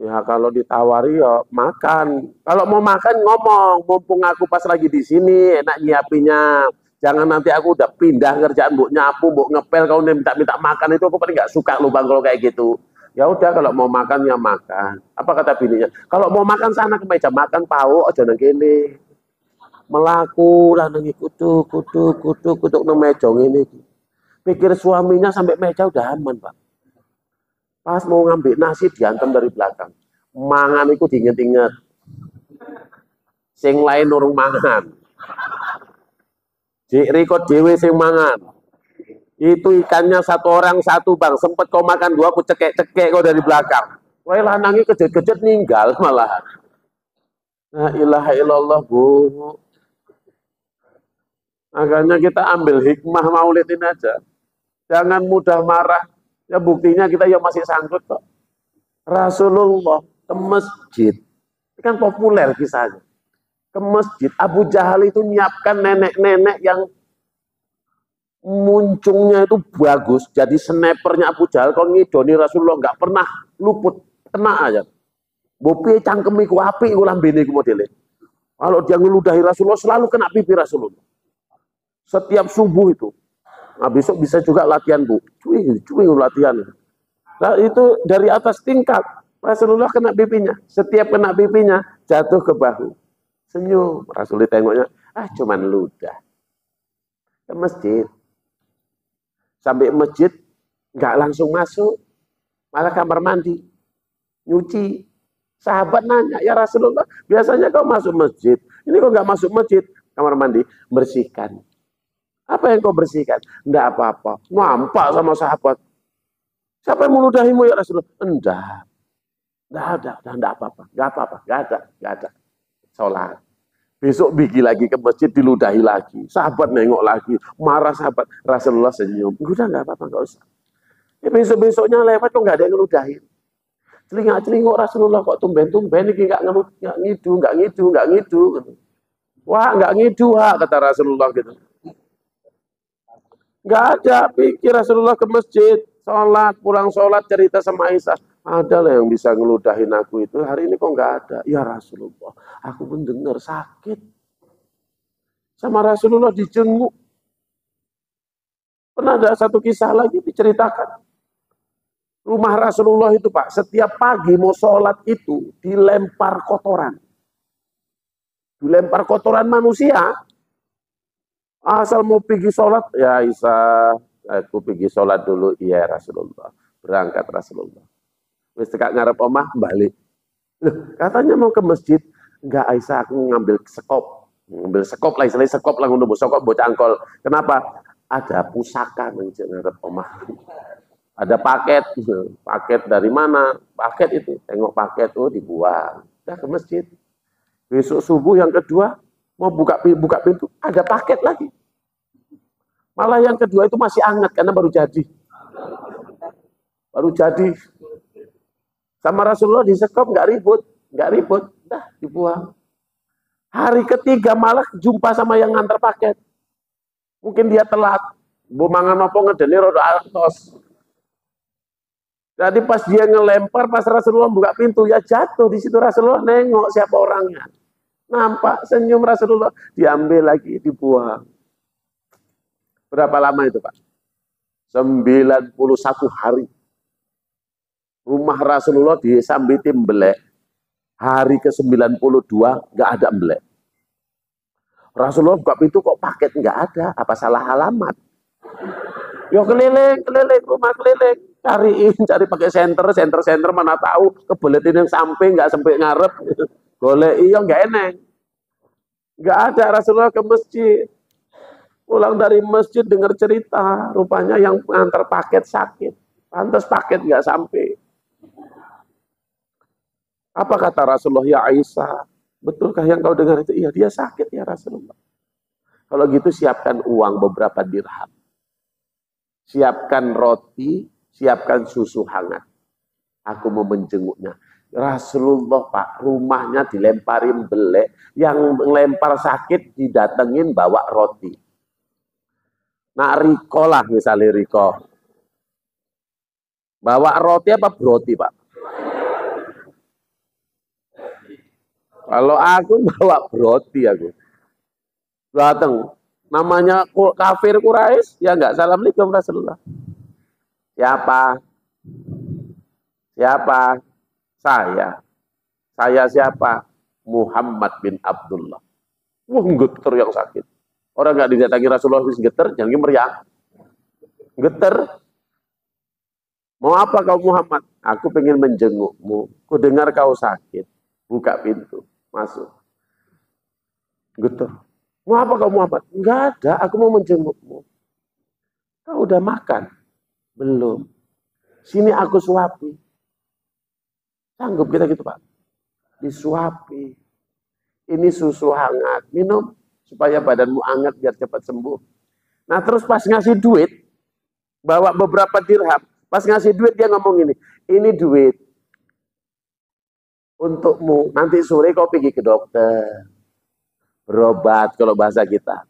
Ya kalau ditawari ya makan. Kalau mau makan ngomong, mumpung aku pas lagi di sini enak nyiapinya. Jangan nanti aku udah pindah kerjaan, mbok nyapu, mbok ngepel, kau minta makan itu aku paling nggak suka lu, Bang, kalau kayak gitu. Ya udah kalau mau makan ya makan. Apa kata bininya? Kalau mau makan sana ke meja makan, pau aja nang kene. Melaku lah nang kutuk nang meja ngene iki. Pikir suaminya sampai meja udah aman, Pak. Pas mau ngambil nasi diantem dari belakang. Mangan itu diinget-inget. Sing lain urung mangan. Jik Riko dewe sing mangan. Itu ikannya satu orang satu, Bang. Sempet kau makan 2, aku cekek-cekek kau dari belakang. Wah, lanangi kejet-kejet ninggal malah. La ilaha illallah, Bu. Makanya kita ambil hikmah maulid ini aja. Jangan mudah marah. Ya buktinya kita ya masih sangkut kok. Rasulullah ke masjid. Ini kan populer kisahnya. Ke masjid. Abu Jahal itu nyiapkan nenek-nenek yang muncungnya itu bagus. Jadi snipernya Abu Jahal kalau ngidoni Rasulullah nggak pernah luput. Kena aja. Bopi cangkemi ku api ku lambene ku modelnya. Kalau dia ngeludahi Rasulullah selalu kena pipi Rasulullah. Setiap subuh itu. Nah, besok bisa juga latihan, Bu. Cuy latihan. Nah, itu dari atas tingkat. Rasulullah kena pipinya. Setiap kena pipinya, jatuh ke bahu. Senyum. Rasulullah tengoknya, cuman ludah. Ke masjid. Sampai masjid, nggak langsung masuk. Malah kamar mandi. Nyuci. Sahabat nanya, ya Rasulullah, biasanya kau masuk masjid. Ini kok nggak masuk masjid? Kamar mandi, bersihkan. Apa yang kau bersihkan? Enggak apa-apa. Nampak sama sahabat. Siapa yang meludahimu ya Rasulullah? Enggak. Enggak apa-apa. Enggak ada. Sholat. Besok pergi lagi ke masjid, diludahi lagi. Sahabat nengok lagi. Marah sahabat. Rasulullah senyum. Udah enggak apa-apa, enggak usah. Ya, besok-besoknya lewat kok enggak ada yang ngeludahin. Celingak-celingok Rasulullah kok tumben-tumben ini enggak ngidu. Wah, enggak ngidu, kata Rasulullah gitu. Enggak ada, pikir Rasulullah ke masjid, sholat, pulang sholat, cerita sama Aisyah. Ada lah yang bisa ngeludahin aku itu, hari ini kok nggak ada. Ya Rasulullah, aku mendengar sakit. Sama Rasulullah dijenguk. Pernah ada satu kisah lagi diceritakan. Rumah Rasulullah itu Pak, setiap pagi mau sholat itu dilempar kotoran. Dilempar kotoran manusia. Asal mau pergi sholat, ya Aisyah, aku pergi sholat dulu. Iya Rasulullah, berangkat Rasulullah. Wis tekak ngarep omah balik. Loh, katanya mau ke masjid. Enggak Aisyah, aku ngambil sekop. Ngambil sekop lah, istilahnya sekop lah untuk sekop bocah angkol. Kenapa? Ada pusaka nang ngarep omah. Ada paket. Paket dari mana? Paket itu. Tengok paket, oh dibuang. Udah ke masjid. Besok subuh yang kedua mau buka pintu, ada paket lagi. Malah yang kedua itu masih hangat karena baru jadi. Baru jadi. Sama Rasulullah di sekop nggak ribut, dah dibuang. Hari ketiga malah jumpa sama yang ngantar paket. Mungkin dia telat, bomangan opo ngedeni rodo atos. Jadi pas dia ngelempar, pas Rasulullah buka pintu ya jatuh di situ. Rasulullah nengok siapa orangnya, nampak senyum Rasulullah, diambil lagi dibuang. Berapa lama itu Pak? 91 hari. Rumah Rasulullah disambiti mbelek. Hari ke-92 nggak ada mbelek. Rasulullah buka pintu kok paket nggak ada. Apa salah alamat? Yo keliling, rumah keliling. Cari pakai senter mana tahu kebeletin yang samping nggak sampai ngarep. Golek iya nggak eneng. Nggak ada. Rasulullah ke masjid. Pulang dari masjid dengar cerita. Rupanya yang antar paket sakit. Pantas paket nggak sampai. Apa kata Rasulullah? Ya Aisyah, betulkah yang kau dengar itu? Iya, dia sakit ya Rasulullah. Kalau gitu siapkan uang beberapa dirham. Siapkan roti, siapkan susu hangat. Aku mau menjenguknya. Rasulullah Pak, rumahnya dilemparin belek. Yang melempar sakit didatengin bawa roti. Nah Riko lah misalnya Riko. Bawa roti apa broti Pak? Kalau aku bawa broti aku. Datang. Namanya kafir Quraisy, ya enggak. Assalamualaikum Rasulullah. Siapa? Siapa? Saya. Saya siapa? Muhammad bin Abdullah. Wah, geter yang sakit. Orang enggak didatangi Rasulullah wis geter, jangan meriang. Geter. Mau apa kau Muhammad? Aku pengen menjengukmu. Ku dengar kau sakit. Buka pintu. Masuk. Gitu. Mau apa kau Muhammad? Enggak ada, aku mau menjengukmu. Kau udah makan? Belum. Sini aku suapi. Sanggup kita gitu Pak? Disuapi. Ini susu hangat. Minum supaya badanmu hangat biar cepat sembuh. Nah terus pas ngasih duit, bawa beberapa dirham. Pas ngasih duit dia ngomong ini duit. Untukmu, nanti sore kau pergi ke dokter, berobat kalau bahasa kita.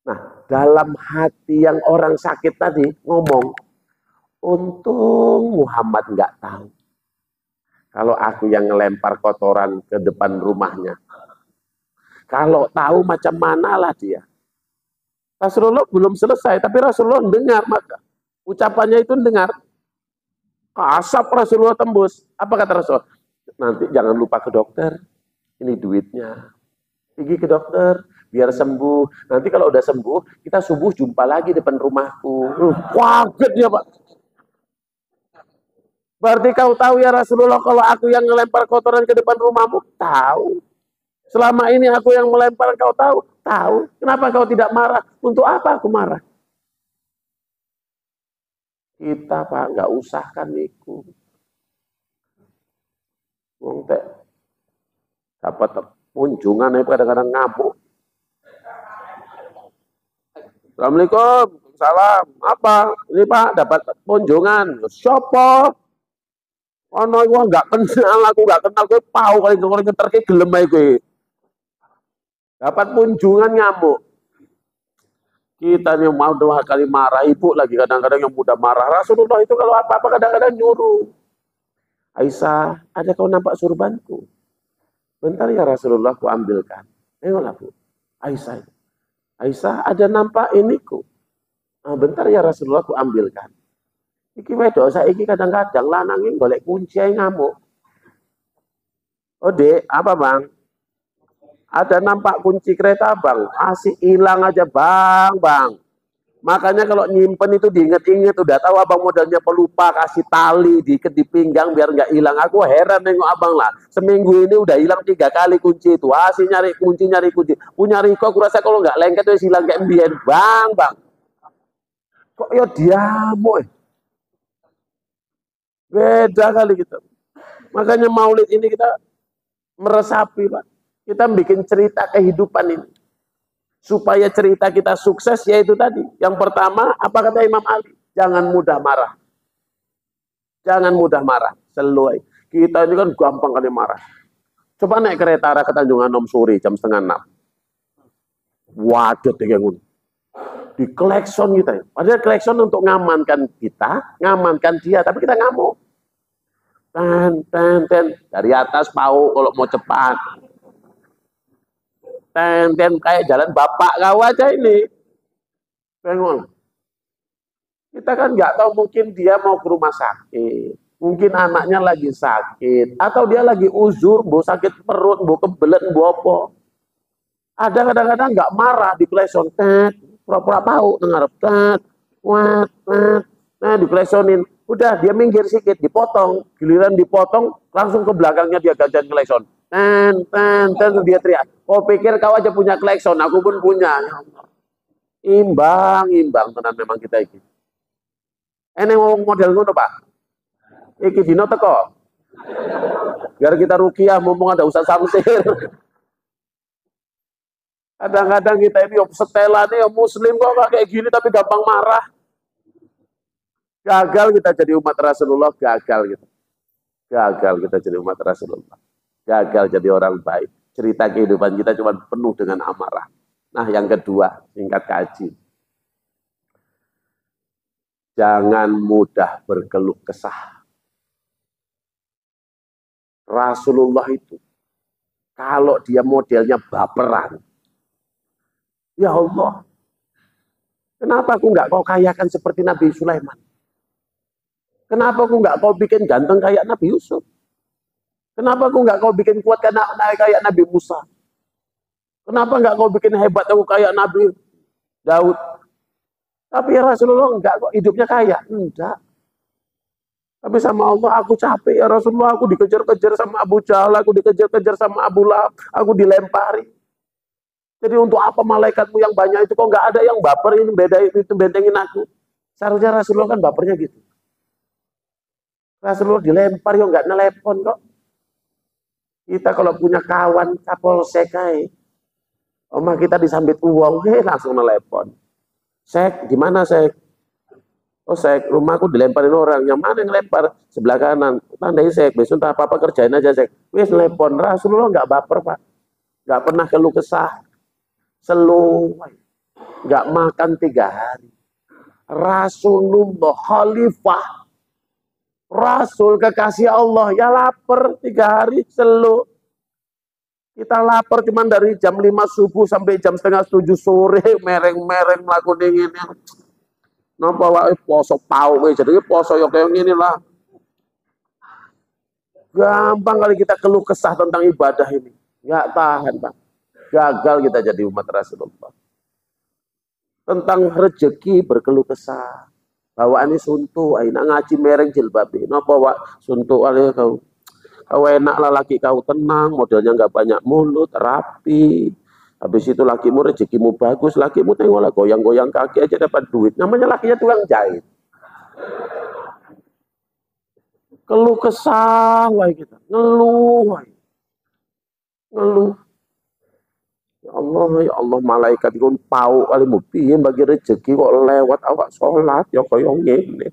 Nah, dalam hati yang orang sakit tadi ngomong, untung Muhammad nggak tahu. Kalau aku yang ngelempar kotoran ke depan rumahnya. Kalau tahu macam mana lah dia. Rasulullah belum selesai, tapi Rasulullah dengar, maka ucapannya itu dengar. Asap Rasulullah tembus. Apa kata Rasulullah? Nanti jangan lupa ke dokter, ini duitnya. Pergi ke dokter, biar sembuh. Nanti kalau udah sembuh, kita subuh jumpa lagi depan rumahku. Kaget ya Pak. Berarti kau tahu ya Rasulullah kalau aku yang ngelempar kotoran ke depan rumahmu? Tahu. Selama ini aku yang melempar, kau tahu? Tahu. Kenapa kau tidak marah? Untuk apa aku marah? Kita Pak, nggak usah kan niku. Wong teh dapat kunjungan kadang-kadang ngamuk. Assalamualaikum, salam. Apa? Ini Pak dapat kunjungan. Siapa? Ono iku enggak kenal, aku enggak kenal kowe pau kali ngeterke gelem ae kowe. Dapat kunjungan ngamuk. Kita nih mau dua kali marah, ibu lagi kadang-kadang yang mudah marah. Rasulullah itu kalau apa-apa kadang-kadang nyuruh. Aisyah, ada kau nampak surbanku? Bentar ya Rasulullah, ku ambilkan. Tengoklah Bu, Aisyah. Aisyah, ada nampak iniku? Bentar ya Rasulullah, ku ambilkan. Iki wedok saiki kadang-kadang lanangin golek kunci ae ngamuk. Oh Dek, apa Bang? Ada nampak kunci kereta Bang? Asik hilang aja Bang. Makanya kalau nyimpen itu diinget-inget, udah tahu abang modelnya pelupa, kasih tali diikat di pinggang biar nggak hilang. Aku heran nengok abang lah, seminggu ini udah hilang 3 kali kunci itu. Asih nyari kunci. Punya Riko, aku rasa kalau nggak lengket itu hilang kayak mbien. Bang. Kok ya diamuk. Beda kali gitu. Makanya maulid ini kita meresapi Pak. Kita bikin cerita kehidupan ini. Supaya cerita kita sukses, yaitu tadi. Yang pertama, apa kata Imam Ali? Jangan mudah marah. Jangan mudah marah. Selalu. Kita ini kan gampang kali marah. Coba naik kereta arah ke Tanjung Anom sore jam 5:30. Waduh, di klekson kita. Padahal klekson untuk ngamankan kita, ngamankan dia, tapi kita ngamuk. Ten. Dari atas pau kalau mau cepat. Ten kayak jalan bapak kau aja ini. Bengong. Kita kan nggak tahu, mungkin dia mau ke rumah sakit, mungkin anaknya lagi sakit, atau dia lagi uzur, bu sakit perut, bu kebelet, bu apa. Ada kadang-kadang nggak marah di kleson, pura-pura tahu, ngarep, nah diklesonin, udah dia minggir sedikit, dipotong, giliran dipotong, langsung ke belakangnya dia gantian klekson. Dia teriak. Kau pikir kau aja punya klekson, aku pun punya. Imbang tenan memang kita iki. Ene wong model ngono, Pak. Iki dino teko. Biar kita rukiah mumpung ada Ustaz Samsir. Kadang-kadang kita ini setelannya muslim kok kayak gini tapi gampang marah. Gagal kita jadi umat Rasulullah, gagal kita jadi umat Rasulullah. Gagal jadi orang baik. Cerita kehidupan kita cuma penuh dengan amarah. Nah, yang kedua, singkat kaji. Jangan mudah berkeluh kesah. Rasulullah itu, kalau dia modelnya baperan, ya Allah, kenapa aku nggak kau kayakan seperti Nabi Sulaiman? Kenapa aku nggak kau bikin ganteng kayak Nabi Yusuf? Kenapa aku nggak kau bikin kuat kayak Nabi Musa? Kenapa nggak kau bikin hebat aku kayak Nabi Daud? Tapi ya Rasulullah enggak kok, hidupnya kaya. Enggak. Tapi sama Allah, aku capek ya Rasulullah, aku dikejar-kejar sama Abu Jahal, aku dikejar-kejar sama Abu Lahab, aku dilempari. Jadi untuk apa malaikatmu yang banyak itu kok nggak ada yang baper ini, beda itu bentengin aku. Seharusnya Rasulullah kan bapernya gitu. Rasulullah dilempar ya nggak nelepon kok. Kita kalau punya kawan kapolsek aja, omah kita disambit uang, langsung nelepon. Sek, di mana Sek? Oh Sek, rumahku dilemparin orang. Yang mana yang lempar? Sebelah kanan. Tandai Sek, besok tak apa-apa kerjain aja Sek. Wis telepon. Rasulullah nggak baper Pak. Nggak pernah keluh kesah. Selalu nggak makan 3 hari. Rasulullah khalifah. Rasul kekasih Allah ya lapar 3 hari selalu. Kita lapar cuman dari jam 5 subuh sampai jam 6:30 sore mereng-mereng melakukan ini. Napa wae poso pau jadi poso yo kayak gini lah. Gampang kali kita keluh kesah tentang ibadah ini. Nggak tahan, Pak. Gagal kita jadi umat Rasulullah. Tentang rezeki berkeluh kesah. Bawaannya suntuk, aina ngaji mereng jilbabe. Napa wak suntuk ale kau. Kau enak lah laki kau tenang, modelnya nggak banyak mulut, rapi. Habis itu lakimu rezekimu bagus, lakimu tengoklah goyang-goyang kaki aja dapat duit. Namanya lakinya tukang jahit. Keluh kesah wae kita, ngeluh wae. Ngeluh. Ya Allah malaikat itu pau kali piye bagi rezeki kok lewat awak sholat ya kaya ngene.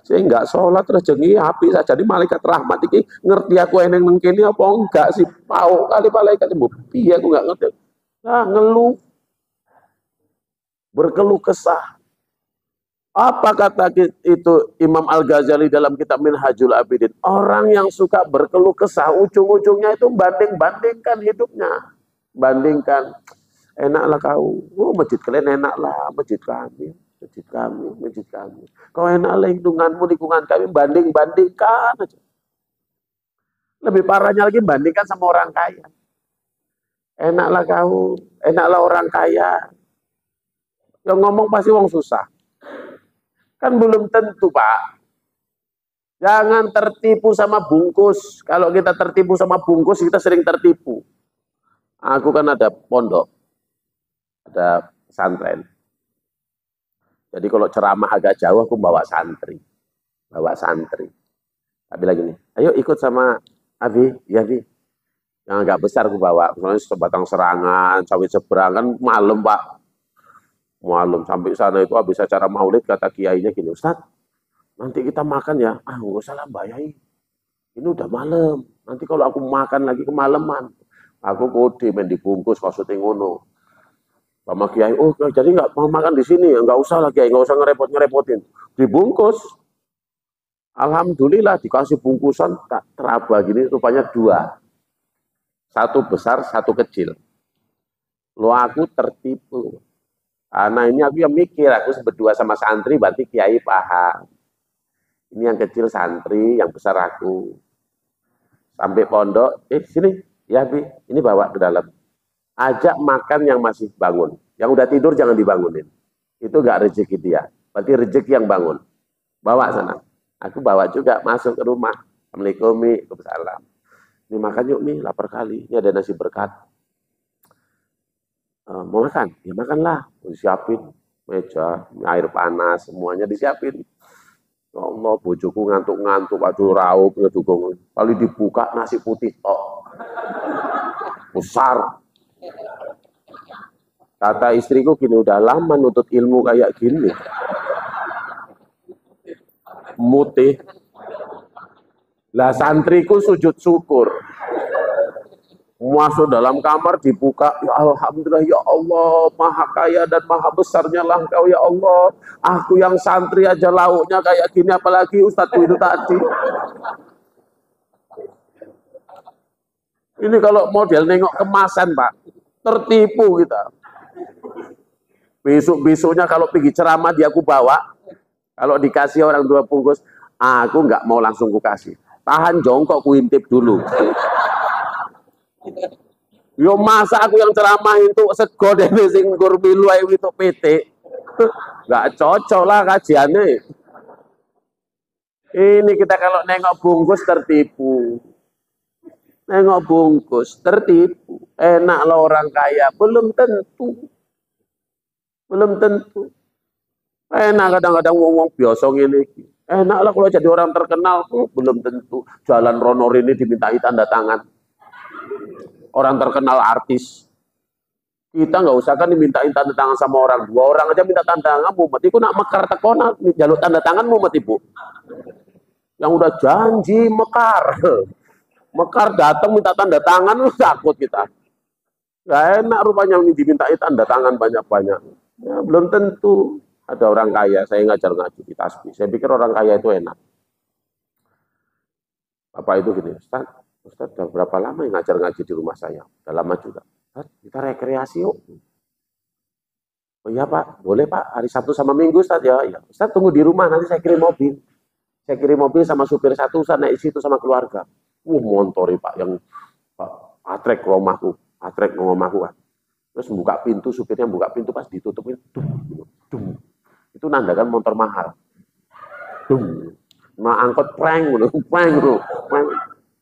Saya enggak sholat rezeki api saja. Jadi malaikat rahmat iki ngerti aku eneng nang kene apa enggak sih pau kali malaikat piye aku enggak ngerti. Nah, ngeluh. Berkeluh kesah. Apa kata itu Imam Al-Ghazali dalam kitab Minhajul Abidin? Orang yang suka berkeluh kesah, ujung-ujungnya itu banding-bandingkan hidupnya. Bandingkan, enaklah kau, oh masjid kalian enaklah, masjid kami, masjid kami, masjid kami. Kau enaklah lingkunganmu, lingkungan kami, banding-bandingkan aja. Lebih parahnya lagi bandingkan sama orang kaya. Enaklah kau, enaklah orang kaya. Yang ngomong pasti wong susah. Kan belum tentu, Pak. Jangan tertipu sama bungkus. Kalau kita tertipu sama bungkus, kita sering tertipu. Aku kan ada pondok, ada pesantren. Jadi kalau ceramah agak jauh, aku bawa santri. Bawa santri. Tapi lagi nih, ayo ikut sama Abi, ya Abi. Yang agak besar aku bawa. Misalnya sebatang serangan, sawit seberang, kan malam, Pak. Malam sampai sana itu habis acara maulid, kata kiainya gini, Ustaz, nanti kita makan ya. Ah, nggak usah lah Mbak Yai, ini udah malam, nanti kalau aku makan lagi kemalaman. Aku kode main dibungkus maksudnya ngono. Sama kiai, oh jadi nggak mau makan di sini, nggak usah lah kiai, nggak usah ngerepotin, dibungkus. Alhamdulillah dikasih bungkusan tak teraba gini, rupanya dua, satu besar, satu kecil. Lo aku tertipu. Nah ini aku yang mikir, aku berdua sama santri, berarti kiai paham. Ini yang kecil santri, yang besar aku. Sampai pondok, sini, ya Bi, ini bawa ke dalam. Ajak makan yang masih bangun. Yang udah tidur jangan dibangunin. Itu gak rezeki dia, berarti rezeki yang bangun. Bawa sana. Aku bawa juga, masuk ke rumah. Assalamualaikum, Waalaikumsalam. Ini makan yuk nih, lapar kali. Ini ada nasi berkat. Mau makan? Ya makanlah. Disiapin meja, air panas, semuanya disiapin. Ya Allah, bojoku ngantuk-ngantuk, aduh raup, ngedukung. Lalu dibuka nasi putih tok. Besar. Kata istriku gini, udah lama nutut ilmu kayak gini. Mutih. Lah santriku sujud syukur. Masuk dalam kamar dibuka, ya Alhamdulillah ya Allah, maha kaya dan maha besarnya lah Engkau ya Allah. Aku yang santri aja lauknya kayak gini, apalagi Ustadz itu tadi. Ini kalau model nengok kemasan Pak, tertipu kita. Besok-besoknya kalau pergi ceramah dia aku bawa, kalau dikasih orang dua bungkus, aku nggak mau langsung ku kasih. Tahan jongkok ku intip dulu. Yo masa aku yang ceramah itu sego dene sing nggur milu ae itu PT. Enggak cocok lah kajiannya. Ini kita kalau nengok bungkus tertipu. Nengok bungkus tertipu. Enak lah orang kaya, belum tentu. Belum tentu. Enak kadang-kadang ngomong biasa ngene iki. Enak lah kalau jadi orang terkenal, belum tentu. Jalan Ronor ini dimintai tanda tangan. Orang terkenal artis, kita nggak usah kan dimintain tanda tangan sama orang, dua orang aja minta tanda tangan, mumet itu nak mekar tekona, jalur tanda tangan mumet ibu, yang udah janji mekar, mekar datang minta tanda tangan, lu takut kita, nggak enak rupanya ini dimintai tanda tangan banyak-banyak, ya, belum tentu. Ada orang kaya, saya ngajar ngaji di Tasbih, saya pikir orang kaya itu enak. Apa itu gini, Ustaz, udah berapa lama yang ngajar ngaji di rumah saya? Udah lama juga. Ustaz, kita rekreasi yuk. Oh iya Pak, boleh Pak. Hari Sabtu sama Minggu Ustaz ya. Ya. Ustaz tunggu di rumah, nanti saya kirim mobil. Saya kirim mobil sama supir satu, Ustaz naik situ sama keluarga. Montori Pak, yang Pak, atrek rumahku. Kan. Terus buka pintu, supirnya buka pintu pas ditutupin. Dum. Itu nandakan motor mahal. Dum. Nah angkot prank.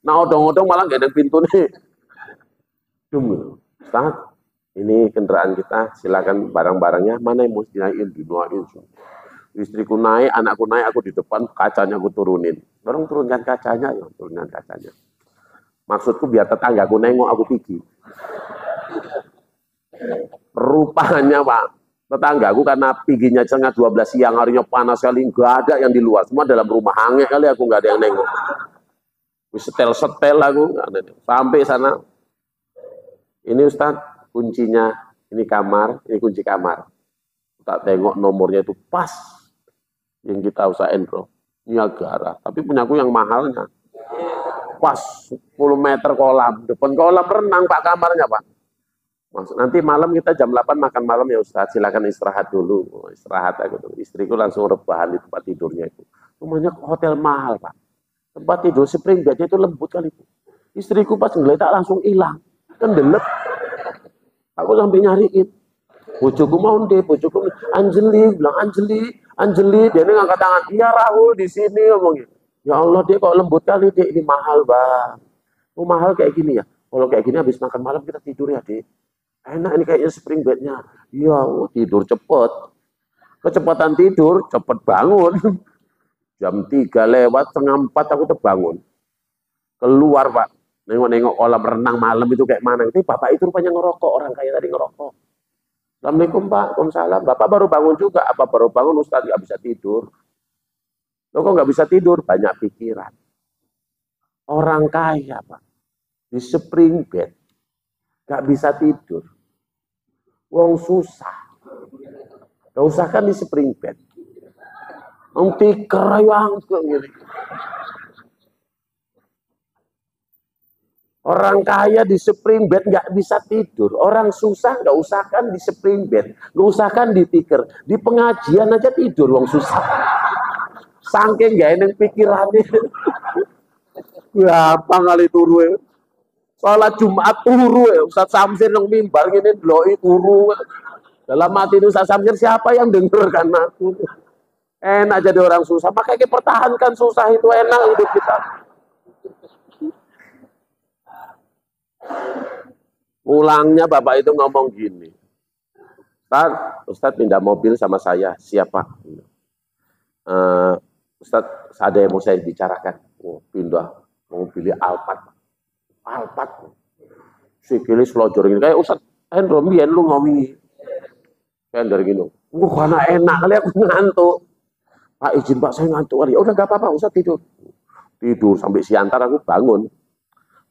Nah odong-odong malah gak ada pintu nih. Ustaz, ini kendaraan kita, silakan barang-barangnya, mana yang mau dinaikin? Istriku naik, anakku naik, aku di depan, kacanya aku turunin. Orang turunkan kacanya, ya turunkan kacanya. Maksudku biar tetanggaku nengok, aku pergi. Rupanya Pak, tetanggaku karena piginya setengah 12 siang, harinya panas sekali, nggak ada yang di luar, semua dalam rumah, hangat kali aku nggak ada yang nengok. Setel aku sampai sana. Ini Ustaz kuncinya, ini kamar, ini kunci kamar. Tak tengok nomornya itu pas yang kita usahain bro, Niagara. Tapi punyaku yang mahalnya. Pas 10 meter kolam, depan kolam renang Pak kamarnya Pak. Nanti malam kita jam 8 makan malam ya Ustaz, silakan istirahat dulu. Istirahat aku tuh. Istriku langsung rebahan di tempat tidurnya itu. Rumahnya hotel mahal Pak. Tempat tidur spring bednya itu lembut kali Bu. Istriku pas ngeletak langsung hilang. Kendelet. Aku sampai nyariin. Bojoku mau deh, bojoku Anjeli, bilang Anjeli, dia ini ngangkat tangan. Iya Rahul di sini ngomongnya. Ya Allah dia kok lembut kali dek, ini mahal bang. Oh mahal kayak gini ya. Kalau kayak gini habis makan malam kita tidur ya dek. Enak ini kayaknya spring bednya. Iya, oh, tidur cepet. Kecepatan tidur, cepet bangun. Jam 3 lewat, setengah 4 aku terbangun. Keluar Pak. Nengok-nengok kolam renang malam itu kayak mana. Itu bapak itu rupanya ngerokok. Orang kaya tadi ngerokok. Assalamualaikum Pak. Waalaikumsalam. Bapak baru bangun juga. Apa baru bangun Ustaz nggak bisa tidur? Lo kok nggak bisa tidur? Banyak pikiran. Orang kaya Pak. Di spring bed. Nggak bisa tidur. Wong susah. Gak usah kan di spring bed. Wong tikar yang gini. Orang kaya di spring bed nggak bisa tidur. Orang susah nggak usahkan di spring bed. Nggak usahkan di tikar. Di pengajian aja tidur wong susah. Saking nggak enak pikirannya. Gampang kali turu ya. Sholat Jumat turu ya. Ustaz Samsir yang mimbar gini doi turu. Dalam hati Ustaz Samsir siapa yang denger kan aku. Enak jadi orang susah. Makanya kita pertahankan susah itu enak hidup kita. Pulangnya bapak itu ngomong gini. Ustaz pindah mobil sama saya. Siapa? Ustaz ada yang mau saya bicarakan. Oh, pindah. Mau pilih Alphard. Sikili selojor ini. Kayak Ustaz Hendro, biar lu ngomi. Kayak dari gini. Karena enak kali aku ngantuk. Pak izin Pak saya ngantuk kali. Udah gak apa-apa Ustaz tidur. Tidur sampai siantar aku bangun.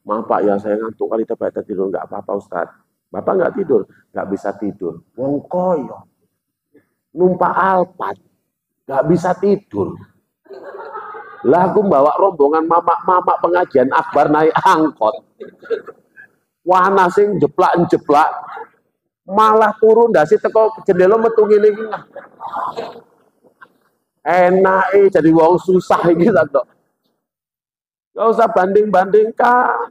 Maaf Pak ya saya ngantuk kali tapi tidur nggak apa-apa Ustaz. Bapak nggak tidur, nggak bisa tidur. Wong koyo numpak Alphard nggak bisa tidur. Lah aku bawa rombongan mama pengajian akbar naik angkot. Wana sing jeplak malah turun dasi teko jendela metu ngene iki. Enak jadi wong susah iki to. Gak usah banding-bandingkan.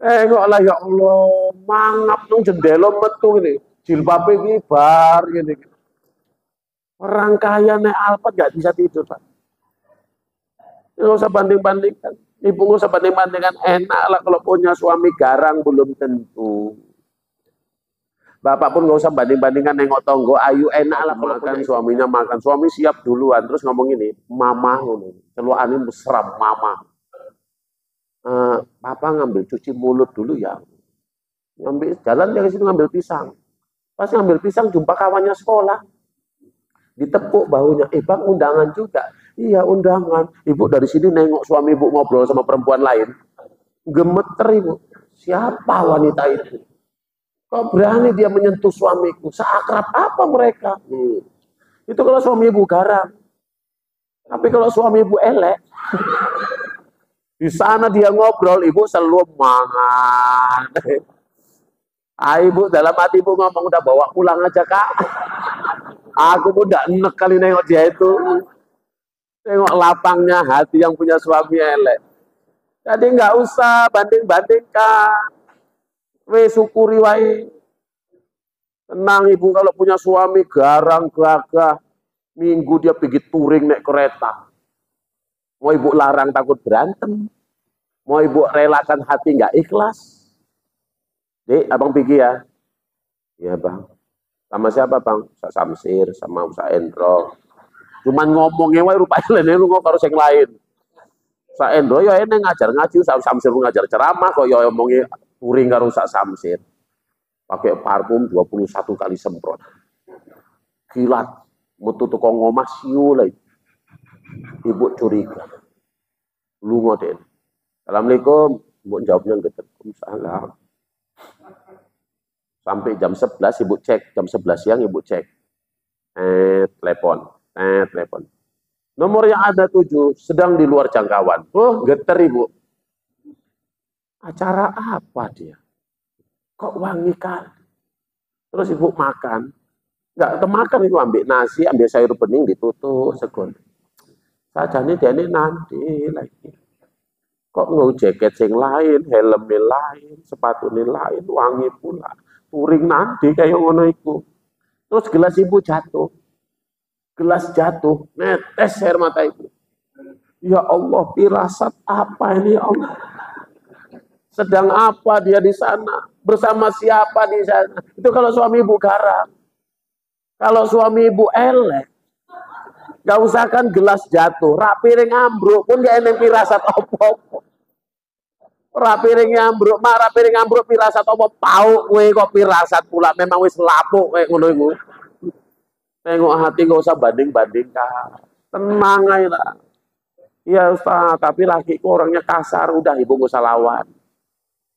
Engok lah ya Allah, mangap nang jendela metu ini, jilbabe iki bar gini. Orang kaya naik Alphard gak bisa tidur, Pak. Gak usah banding-bandingkan. Ibu gak usah banding-bandingkan, enak lah kalau punya suami garang belum tentu. Bapak pun gak usah banding-bandingkan nengok tonggo, ayu enak lah kalau makan suaminya makan. Suami siap duluan, terus ngomong ini, mama ngono. Celuan ini seram, mama. Papa ngambil cuci mulut dulu ya. Ngambil jalan dari situ ngambil pisang. Pas ngambil pisang jumpa kawannya sekolah. Ditepuk bahunya, Bang undangan juga. Iya undangan. Ibu dari sini nengok suami ibu ngobrol sama perempuan lain. Gemeter ibu. Siapa wanita itu? Kok berani dia menyentuh suamiku? Seakrab apa mereka? Itu kalau suami ibu garang. Tapi kalau suami ibu elek, di sana dia ngobrol, ibu selalu mangan. Ibu dalam hati ibu ngomong udah bawa pulang aja Kak. Aku pun udah enek kali nengok dia itu. Tengok lapangnya hati yang punya suami elek. Jadi nggak usah banding-bandingkan. Syukuri wae. Tenang ibu kalau punya suami garang gagah, minggu dia pergi touring naik kereta. Mau ibu larang takut berantem, mau ibu relakan hati nggak ikhlas. Dek, abang pergi ya. Iya bang. Sama siapa bang? Ustaz Samsir, sama Ustaz Hendro. Cuman ngomongnya wae rupanya lain lu karo yang lain. Ustaz Hendro ya ini ngajar ngaji, Ustaz Samsir ngajar ceramah kok ya ngomongnya touring karo Ustaz Samsir. Pakai parfum 21 kali semprot. Kilat, metu tukang ngomah siu lagi. Ibu curiga. Lu ngoden. Assalamualaikum. Ibu jawabnya Waalaikumsalam. Sampai jam 11 ibu cek, jam 11 siang ibu cek. Telepon. Telepon. Nomor yang ada 7 sedang di luar jangkauan. Oh, geter ibu. Acara apa dia? Kok wangi kan? Terus ibu makan. Enggak temakan itu, ambil nasi, ambil sayur bening ditutup segon. Saja nih dia ini nanti lagi. Kok nggak jaket sing lain, helmnya lain, sepatunya lain, wangi pula. Touring nanti kayak ngono iku. Terus gelas ibu jatuh. Gelas jatuh, netes air mata ibu. Ya Allah, firasat apa ini ya Allah? Sedang apa dia di sana? Bersama siapa di sana? Itu kalau suami ibu garang. Kalau suami ibu elek, gak usahkan gelas jatuh, rapiring ambruk pun gak enak firasat opo-opo. Rapiring ambruk, rapiring ambruk firasat opo, pau kowe kok firasat pula, memang wis lapuk kayak ngono iku. Tengok hati gak usah banding-bandingkan. Tenang aja lah. Iya Ustaz, tapi lakiku orangnya kasar, udah ibu gak usah lawan.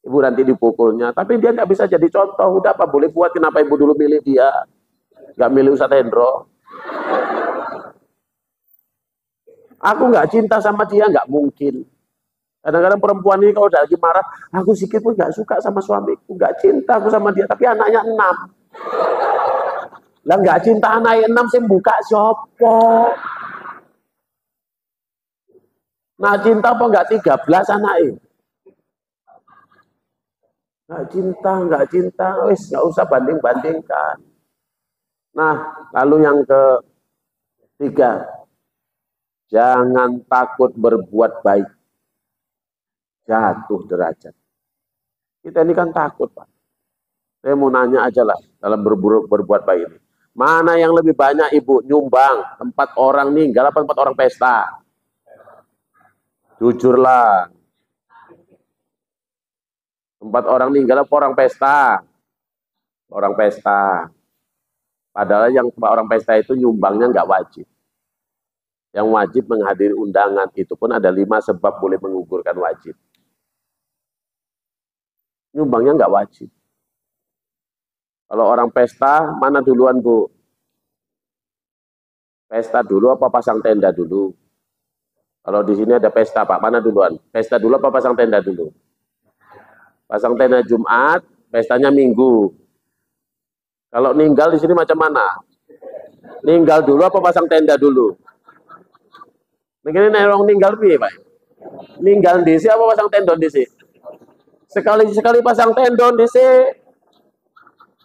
Ibu nanti dipukulnya, tapi dia nggak bisa jadi contoh. Udah apa boleh buat, kenapa ibu dulu milih dia? Nggak milih Ustaz Hendro. Aku nggak cinta sama dia, nggak mungkin. Kadang-kadang perempuan ini kalau udah lagi marah, aku sedikit pun nggak suka sama suamiku, nggak cinta aku sama dia, tapi anaknya 6. Lah nggak cinta anaknya 6, sih buka siapa? Nah cinta apa nggak 13 anaknya? Nggak cinta, wis nggak usah banding-bandingkan. Nah, lalu yang ketiga, jangan takut berbuat baik. Jatuh derajat. Kita ini kan takut, Pak. Saya mau nanya aja lah dalam berbuat baik ini. Mana yang lebih banyak ibu nyumbang? 4 orang meninggal apa 4 orang pesta? Jujurlah. 4 orang meninggal apa orang pesta? Orang pesta. Padahal yang 4 orang pesta itu nyumbangnya nggak wajib. Yang wajib menghadiri undangan, itu pun ada 5 sebab boleh menggugurkan wajib. Nyumbangnya nggak wajib. Kalau orang pesta, mana duluan Bu? Pesta dulu apa pasang tenda dulu? Kalau di sini ada pesta Pak, mana duluan? Pesta dulu apa pasang tenda dulu? Pasang tenda Jumat, pestanya Minggu. Kalau ninggal di sini macam mana? Ninggal dulu apa pasang tenda dulu? Begini orang ninggal piye, Pak? Ninggal di sini apa pasang tendon di sini? Sekali-sekali pasang tendon di sini.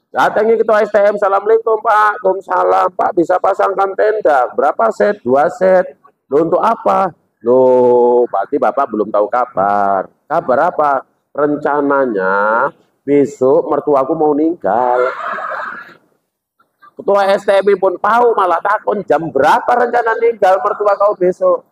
Datangi ketua STM, Assalamualaikum Pak, Waalaikumsalam Pak, bisa pasangkan tenda. Berapa set? 2 set. Loh, untuk apa? Loh, berarti Bapak belum tahu kabar. Kabar apa? Rencananya besok mertuaku mau meninggal. Ketua STM pun tahu, malah takut jam berapa rencana meninggal mertua kau besok.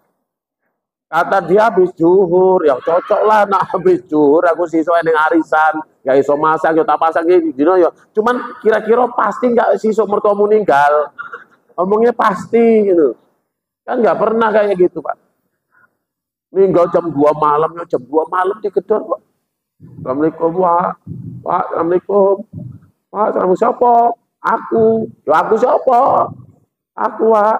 Kata dia habis zuhur, ya cocok lah nak habis zuhur aku siswa yang arisan, gak iso masak, ya tak pasang gitu ya. Cuman kira-kira pasti nggak siswa mertua meninggal. Ngomongnya pasti gitu. Kan nggak pernah kayak gitu Pak. Meninggal jam 2 malam, ya jam 2 malam digedor Pak. Assalamualaikum Pak. Pak, Assalamualaikum. Pak, Assalamualaikum siapa? Aku. Ya aku siapa? Aku Pak.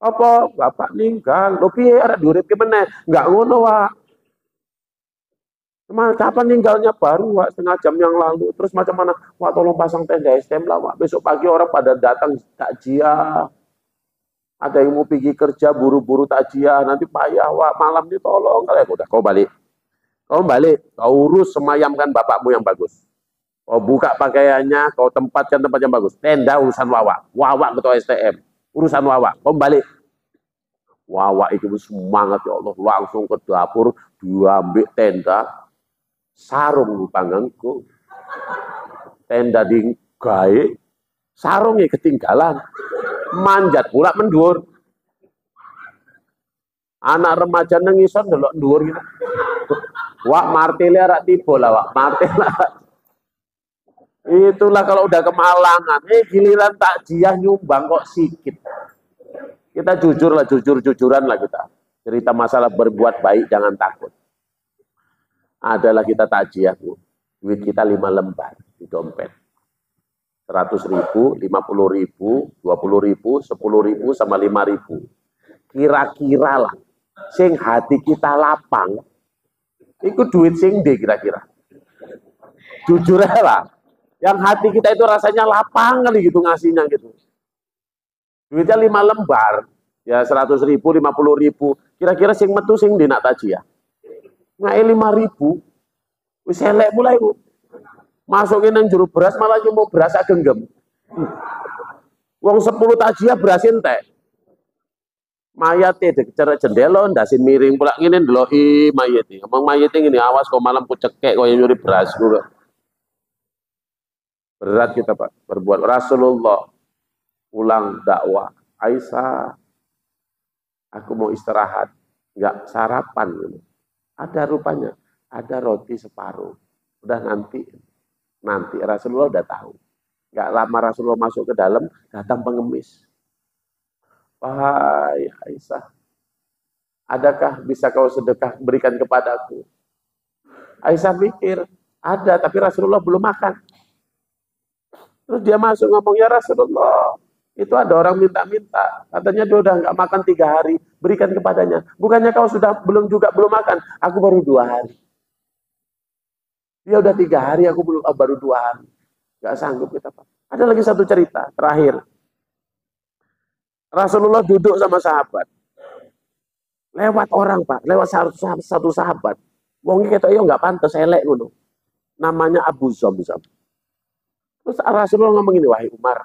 Apa? Bapak meninggal. Lho piye arek diurip ki meneh? Enggak ngono, Pak. Cuma kapan meninggalnya baru, Pak, setengah jam yang lalu. Terus macam mana? Wah, tolong pasang tenda STM lah, Pak. Besok pagi orang pada datang takjiah. Ada yang mau pergi kerja buru-buru takjiah, nanti payah, Wak. Malam ini tolong. Kalau udah kau balik. Kau balik, kau urus semayamkan bapakmu yang bagus. Kau buka pakaiannya, kau tempatkan tempat yang bagus. Tenda urusan Wawa. Wawa ketua STM. Urusan Wawa. Kau balik. Wawa itu semangat ya Allah. Langsung ke dapur, diambil tenda. Sarung panggangku. Tenda di gawe. Sarungnya ketinggalan. Manjat pula mendur. Anak remaja nengisan delok ndur gitu. Wak martilnya rak tiba lah, Wak martil. Itulah kalau udah kemalangan. Giliran takjiah nyumbang kok sikit. Kita jujur lah, jujur-jujuran lah kita. Cerita masalah berbuat baik, jangan takut. Adalah kita takjiah, Bu. Duit kita 5 lembar di dompet. 100.000, 50.000, 20.000, 10.000 sama 5.000. Kira-kira lah, sing hati kita lapang, itu duit sing di kira-kira. Jujur aja lah, yang hati kita itu rasanya lapang kali gitu ngasihnya gitu. Duitnya 5 lembar, ya 100.000, 50.000. Kira-kira sing metu sing di nak taji ya. Ngai 5.000, wis elek mulai bu. Masukin yang juru beras malah mau beras genggam. Wong 10 tajia beras entek. Mayate cerak jendela ndasin miring pula ngene ndeloki mayate. Emang mayate ngene awas kok malam ku cekek kok nyuri beras dulu. Berat kita Pak berbuat. Rasulullah pulang dakwah, Aisyah aku mau istirahat, enggak sarapan gitu. Ada rupanya, ada roti separuh. Udah nanti Rasulullah udah tahu. Enggak lama Rasulullah masuk ke dalam, datang pengemis. Wahai Aisyah, adakah bisa kau sedekah berikan kepadaku? Aisyah mikir, ada, tapi Rasulullah belum makan. Terus dia masuk ngomong, ya Rasulullah, itu ada orang minta-minta. Katanya dia udah nggak makan 3 hari, berikan kepadanya. Bukannya kau sudah belum makan, aku baru 2 hari. Dia udah 3 hari, aku baru 2 hari. Nggak sanggup kita Pak. Ada lagi satu cerita, terakhir. Rasulullah duduk sama sahabat. Lewat orang Pak, lewat satu sahabat. Wongnya kata, yo nggak pantas, elek ngono. Namanya Abu Zamzam. Terus Rasulullah ngomong ini, wahai Umar,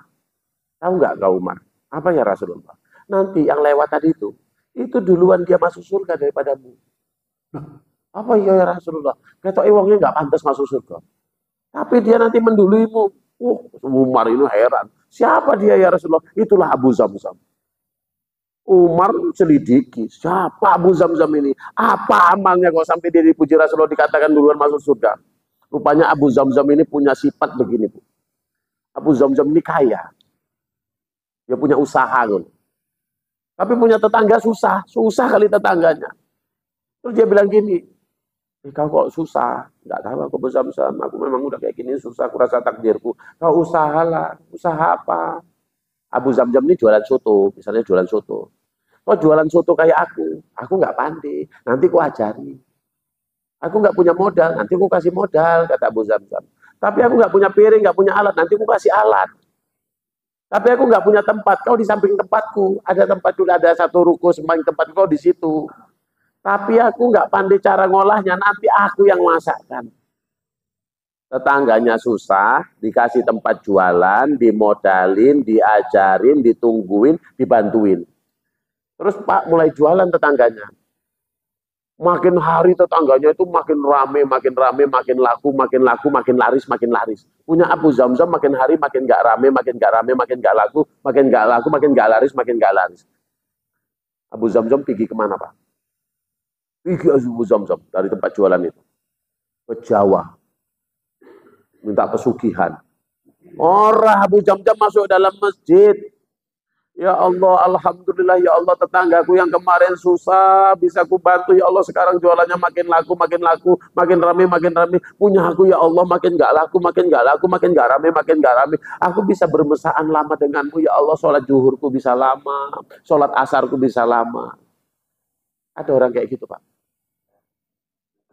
tahu nggak kau Umar? Apa ya Rasulullah? Nanti yang lewat tadi itu duluan dia masuk surga daripadamu. Apa ya Rasulullah? Kata wongnya nggak pantas masuk surga. Tapi dia nanti menduluimu. Umar ini heran. Siapa dia ya Rasulullah? Itulah Abu Zamzam. Umar selidiki, siapa Abu Zamzam ini? Apa amalnya kok sampai dia dipuji Rasulullah dikatakan duluan masuk surga? Rupanya Abu Zamzam ini punya sifat begini, Bu. Abu Zamzam ini kaya. Dia punya usaha gitu. Tapi punya tetangga susah kali tetangganya. Terus dia bilang gini, kau kok susah? Enggak tahu aku Abu Zamzam, aku memang udah kayak gini susah, aku rasa takdirku. Kau usahalah, usaha apa? Abu Zamzam ini jualan soto, misalnya jualan soto. Kau jualan soto kayak aku nggak pandai, nanti ku ajari. Aku nggak punya modal, nanti ku kasih modal, kata Abu Zamzam. Tapi aku nggak punya piring, nggak punya alat, nanti ku kasih alat. Tapi aku nggak punya tempat, kau di samping tempatku, ada tempat dulu, ada satu ruko samping tempat kau di situ. Tapi aku nggak pandai cara ngolahnya, nanti aku yang masakkan. Tetangganya susah, dikasih tempat jualan, dimodalin, diajarin, ditungguin, dibantuin. Terus Pak mulai jualan tetangganya. Makin hari tetangganya itu makin rame, makin laku, makin laris. Punya Abu Zamzam makin hari makin gak rame, makin gak laku, makin gak laris. Abu Zamzam pergi kemana Pak? Pergi Abu Zamzam dari tempat jualan itu. Ke Jawa. Minta pesugihan. Orang Abu Zamzam masuk dalam masjid. Ya Allah, alhamdulillah ya Allah, tetanggaku yang kemarin susah bisa ku bantu ya Allah, sekarang jualannya makin laku, makin rame. Punya aku ya Allah makin gak laku, makin gak rame. Aku bisa bermesraan lama denganmu ya Allah, sholat zuhurku bisa lama, sholat asarku bisa lama. Ada orang kayak gitu Pak.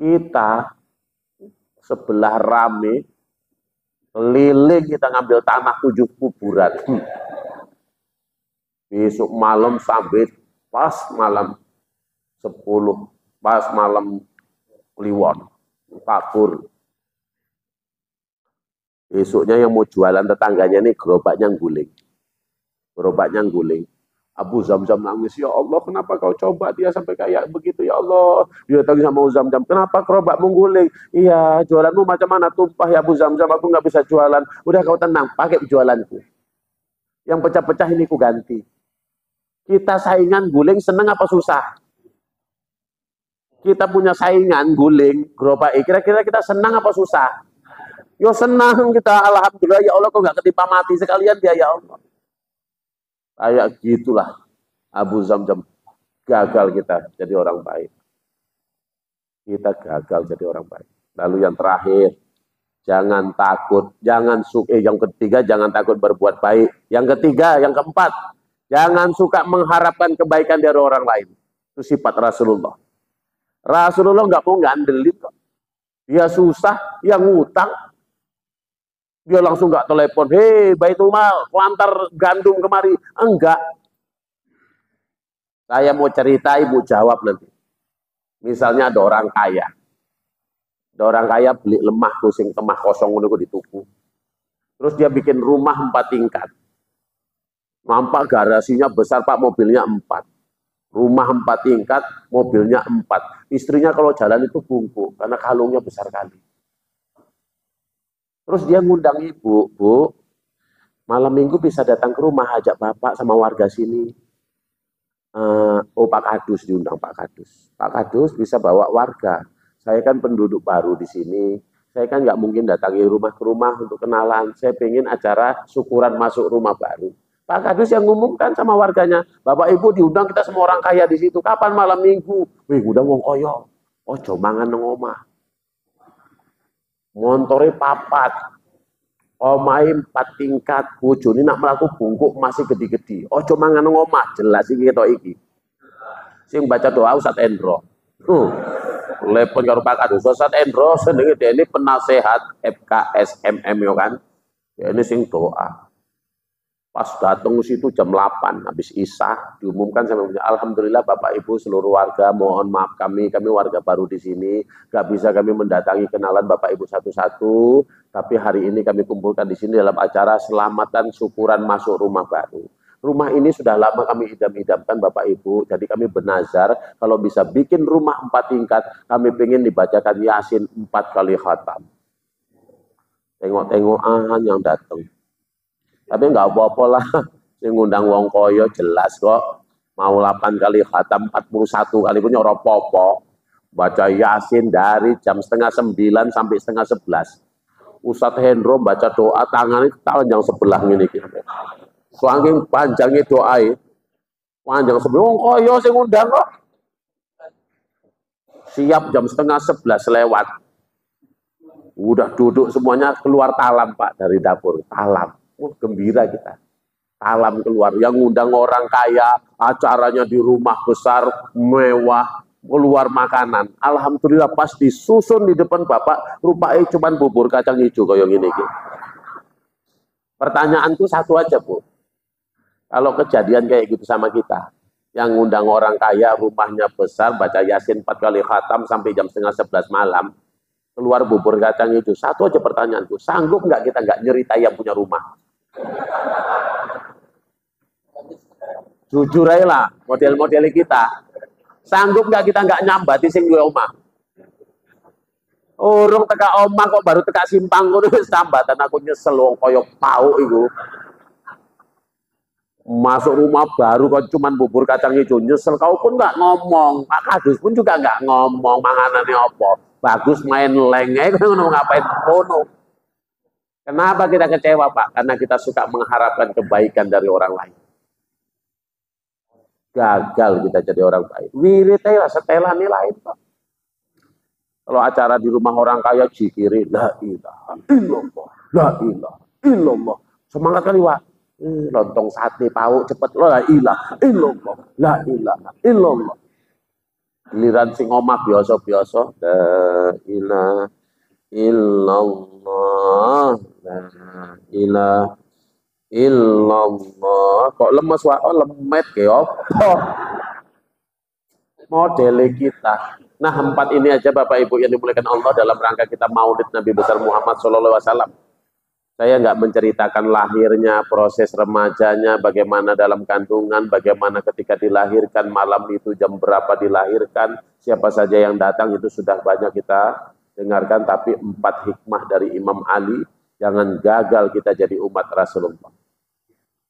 Kita sebelah rame, keliling kita ngambil tanah 7 kuburan. Besok malam sampai pas malam 10, pas malam Kliwon, kabur. Besoknya yang mau jualan tetangganya ini gerobaknya guling. Abu Zamzam nangis, ya Allah kenapa kau coba dia sampai kayak begitu ya Allah. Dia tanya sama Abu Zamzam, kenapa gerobakmu guling? Iya, jualanmu macam mana tumpah ya Abu Zamzam, aku nggak bisa jualan. Udah kau tenang, pakai jualanku. Yang pecah-pecah ini ku ganti. Kita saingan guling seneng apa susah? Kita punya saingan guling, gerobak. Kira-kira kita senang apa susah? Yo senang kita, alhamdulillah ya Allah kok nggak ketimpa mati sekalian dia ya Allah. Kayak gitulah Abu Zamzam, gagal kita jadi orang baik. Kita gagal jadi orang baik. Lalu yang terakhir, Jangan takut, yang ketiga jangan takut berbuat baik. Yang ketiga, yang keempat, jangan suka mengharapkan kebaikan dari orang lain. Itu sifat Rasulullah. Rasulullah nggak mau ngandelin kok. Dia susah, yang ngutang, dia langsung nggak telepon, hei Baitul Mal, antar gandum kemari. Enggak. Saya mau cerita, ibu jawab nanti. Misalnya ada orang kaya. Ada orang kaya beli lemah kusing temah kosong menunggu di tuku. Terus dia bikin rumah 4 tingkat. Nampak garasinya besar Pak, mobilnya 4. Rumah 4 tingkat, mobilnya 4. Istrinya kalau jalan itu bungkuk, karena kalungnya besar kali. Terus dia ngundang ibu, Bu, malam minggu bisa datang ke rumah, ajak bapak sama warga sini. Oh Pak Kadus, diundang Pak Kadus. Pak Kadus bisa bawa warga. Saya kan penduduk baru di sini. Saya kan nggak mungkin datangi rumah ke rumah untuk kenalan. Saya pengen acara syukuran masuk rumah baru. Pak Kadus yang ngumumkan sama warganya, Bapak Ibu diundang kita semua orang kaya di situ. Kapan malam minggu? Wih, udah wong koyo. Oh, jomangan nang omah. Montore papat. Omahe 4 tingkat, bojone nak mlaku bungkuk masih gede-gede. Ojo mangan nang omah, jelas iki ketok iki. Sing baca doa Ustaz Endro. Telepon karo Pak Kadus, Ustaz Endro senenge dene penasehat FKSMM yo kan. Ya ini sing doa. Pas datang situ jam 8 habis Isya diumumkan sama alhamdulillah Bapak Ibu seluruh warga mohon maaf kami warga baru di sini gak bisa kami mendatangi kenalan Bapak Ibu satu-satu tapi hari ini kami kumpulkan di sini dalam acara selamatan syukuran masuk rumah baru. Rumah ini sudah lama kami idam-idamkan Bapak Ibu, jadi kami bernazar kalau bisa bikin rumah 4 tingkat kami pengen dibacakan Yasin 4 kali khatam. Tengok-tengokan yang datang. Tapi nggak apa-apa lah, yang ngundang wong koyo jelas kok. Mau 8 kali khatam, 41 kali pun nyoro popo. Baca Yasin dari jam 8:30 sampai 10:30. Ustadz Hendro baca doa tangannya panjang sebelah ini. Saking panjangnya doa panjang sebelah. Wong koyo sing ngundang kok. Siap jam 10:30 lewat. Udah duduk semuanya keluar talam Pak dari dapur, talam. Gembira kita. Talam keluar, yang ngundang orang kaya, acaranya di rumah besar, mewah, keluar makanan. Alhamdulillah pas disusun di depan Bapak, rupanya cuma bubur kacang hijau kayak gini. Pertanyaanku satu aja Bu. Kalau kejadian kayak gitu sama kita, yang ngundang orang kaya, rumahnya besar, baca Yasin 4 kali khatam sampai jam 10:30 malam, keluar bubur kacang hijau. Satu aja pertanyaanku, sanggup nggak kita nggak nyerita yang punya rumah? Jujur aja lah, model-model kita. Sanggup nggak kita nggak nyambati sing duwe omah? Urung teka omah kok baru teka simpang ngono wis tambatan aku nyesel wong kaya pau iku. Masuk rumah baru kok cuman bubur kacang hijau nyesel kau pun nggak ngomong. Pak Kadus pun juga nggak ngomong manganannya apa. Bagus main lenge ngono ngapain ngono. Kenapa kita kecewa Pak? Karena kita suka mengharapkan kebaikan dari orang lain. Gagal kita jadi orang baik. Wiritnya setelan lain Pak. Kalau acara di rumah orang kaya jikiri, la ilaha illallah, la ilaha illallah. Semangat kali Pak. Lontong sate pauk cepet lo la ilaha illallah, la ilaha illallah. Giliran sing omah biasa-biasa, la ilaha illallah, la ilaha illallah. Kok lemes wae, lemet ke opo? Modele kita. Nah, 4 ini aja Bapak Ibu yang dimuliakan Allah dalam rangka kita Maulid Nabi besar Muhammad SAW. Saya nggak menceritakan lahirnya, proses remajanya, bagaimana dalam kandungan, bagaimana ketika dilahirkan, malam itu jam berapa dilahirkan, siapa saja yang datang itu sudah banyak kita dengarkan. Tapi 4 hikmah dari Imam Ali, jangan gagal kita jadi umat Rasulullah.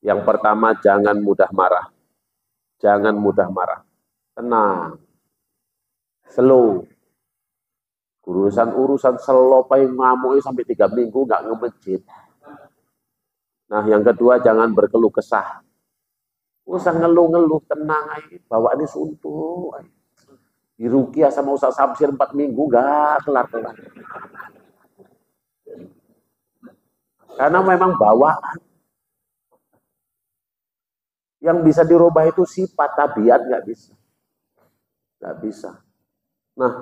Yang pertama, jangan mudah marah. Jangan mudah marah. Tenang. Slow. Urusan slow paling ngamuk sampai 3 minggu nggak nge-masjid. Nah, yang kedua, jangan berkeluh kesah. Usah ngeluh-ngeluh, tenang aja. Bawa ini suntuk. Dirukiah sama Ustaz Samsir 4 minggu nggak kelar-kelar. Karena memang bawaan. Yang bisa dirubah itu sifat, tabiat nggak bisa. Nggak bisa. Nah,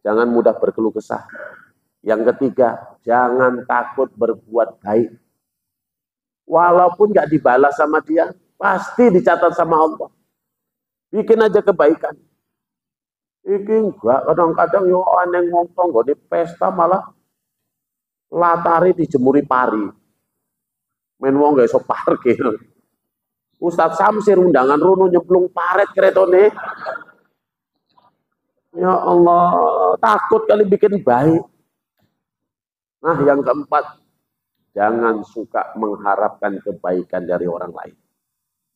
jangan mudah berkeluh kesah. Yang ketiga, jangan takut berbuat baik. Walaupun nggak dibalas sama dia, pasti dicatat sama Allah. Bikin aja kebaikan. Iki enggak, kadang-kadang yo aneh ngomong kok di pesta malah latari dijemuri pari. Men wong gak iso parkir. Ustadz Samsir undangan runo nyemplung paret keretone. Ya Allah, takut kali bikin baik. Nah, yang keempat, jangan suka mengharapkan kebaikan dari orang lain.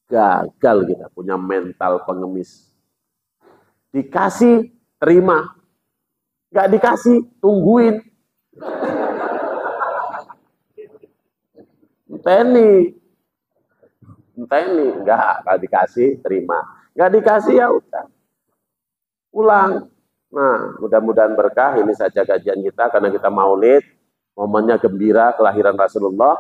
Gagal kita punya mental pengemis. Dikasih, terima. Gak dikasih, tungguin. Enteni, enggak dikasih, terima. Enggak dikasih, ya udah. Pulang. Nah, mudah-mudahan berkah. Ini saja kajian kita, karena kita maulid. Momennya gembira, kelahiran Rasulullah.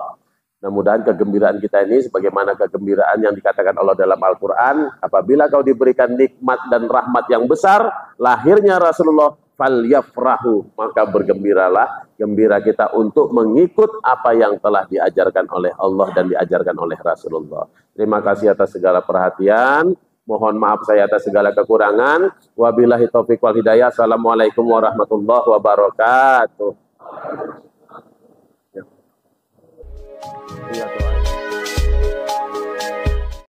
Mudah-mudahan kegembiraan kita ini, sebagaimana kegembiraan yang dikatakan Allah dalam Al-Quran. Apabila kau diberikan nikmat dan rahmat yang besar, lahirnya Rasulullah, falyafrahu, maka bergembiralah. Gembira kita untuk mengikut apa yang telah diajarkan oleh Allah dan diajarkan oleh Rasulullah. Terima kasih atas segala perhatian. Mohon maaf saya atas segala kekurangan. Wabillahi taufiq wal hidayah. Assalamualaikum warahmatullahi wabarakatuh. Ya.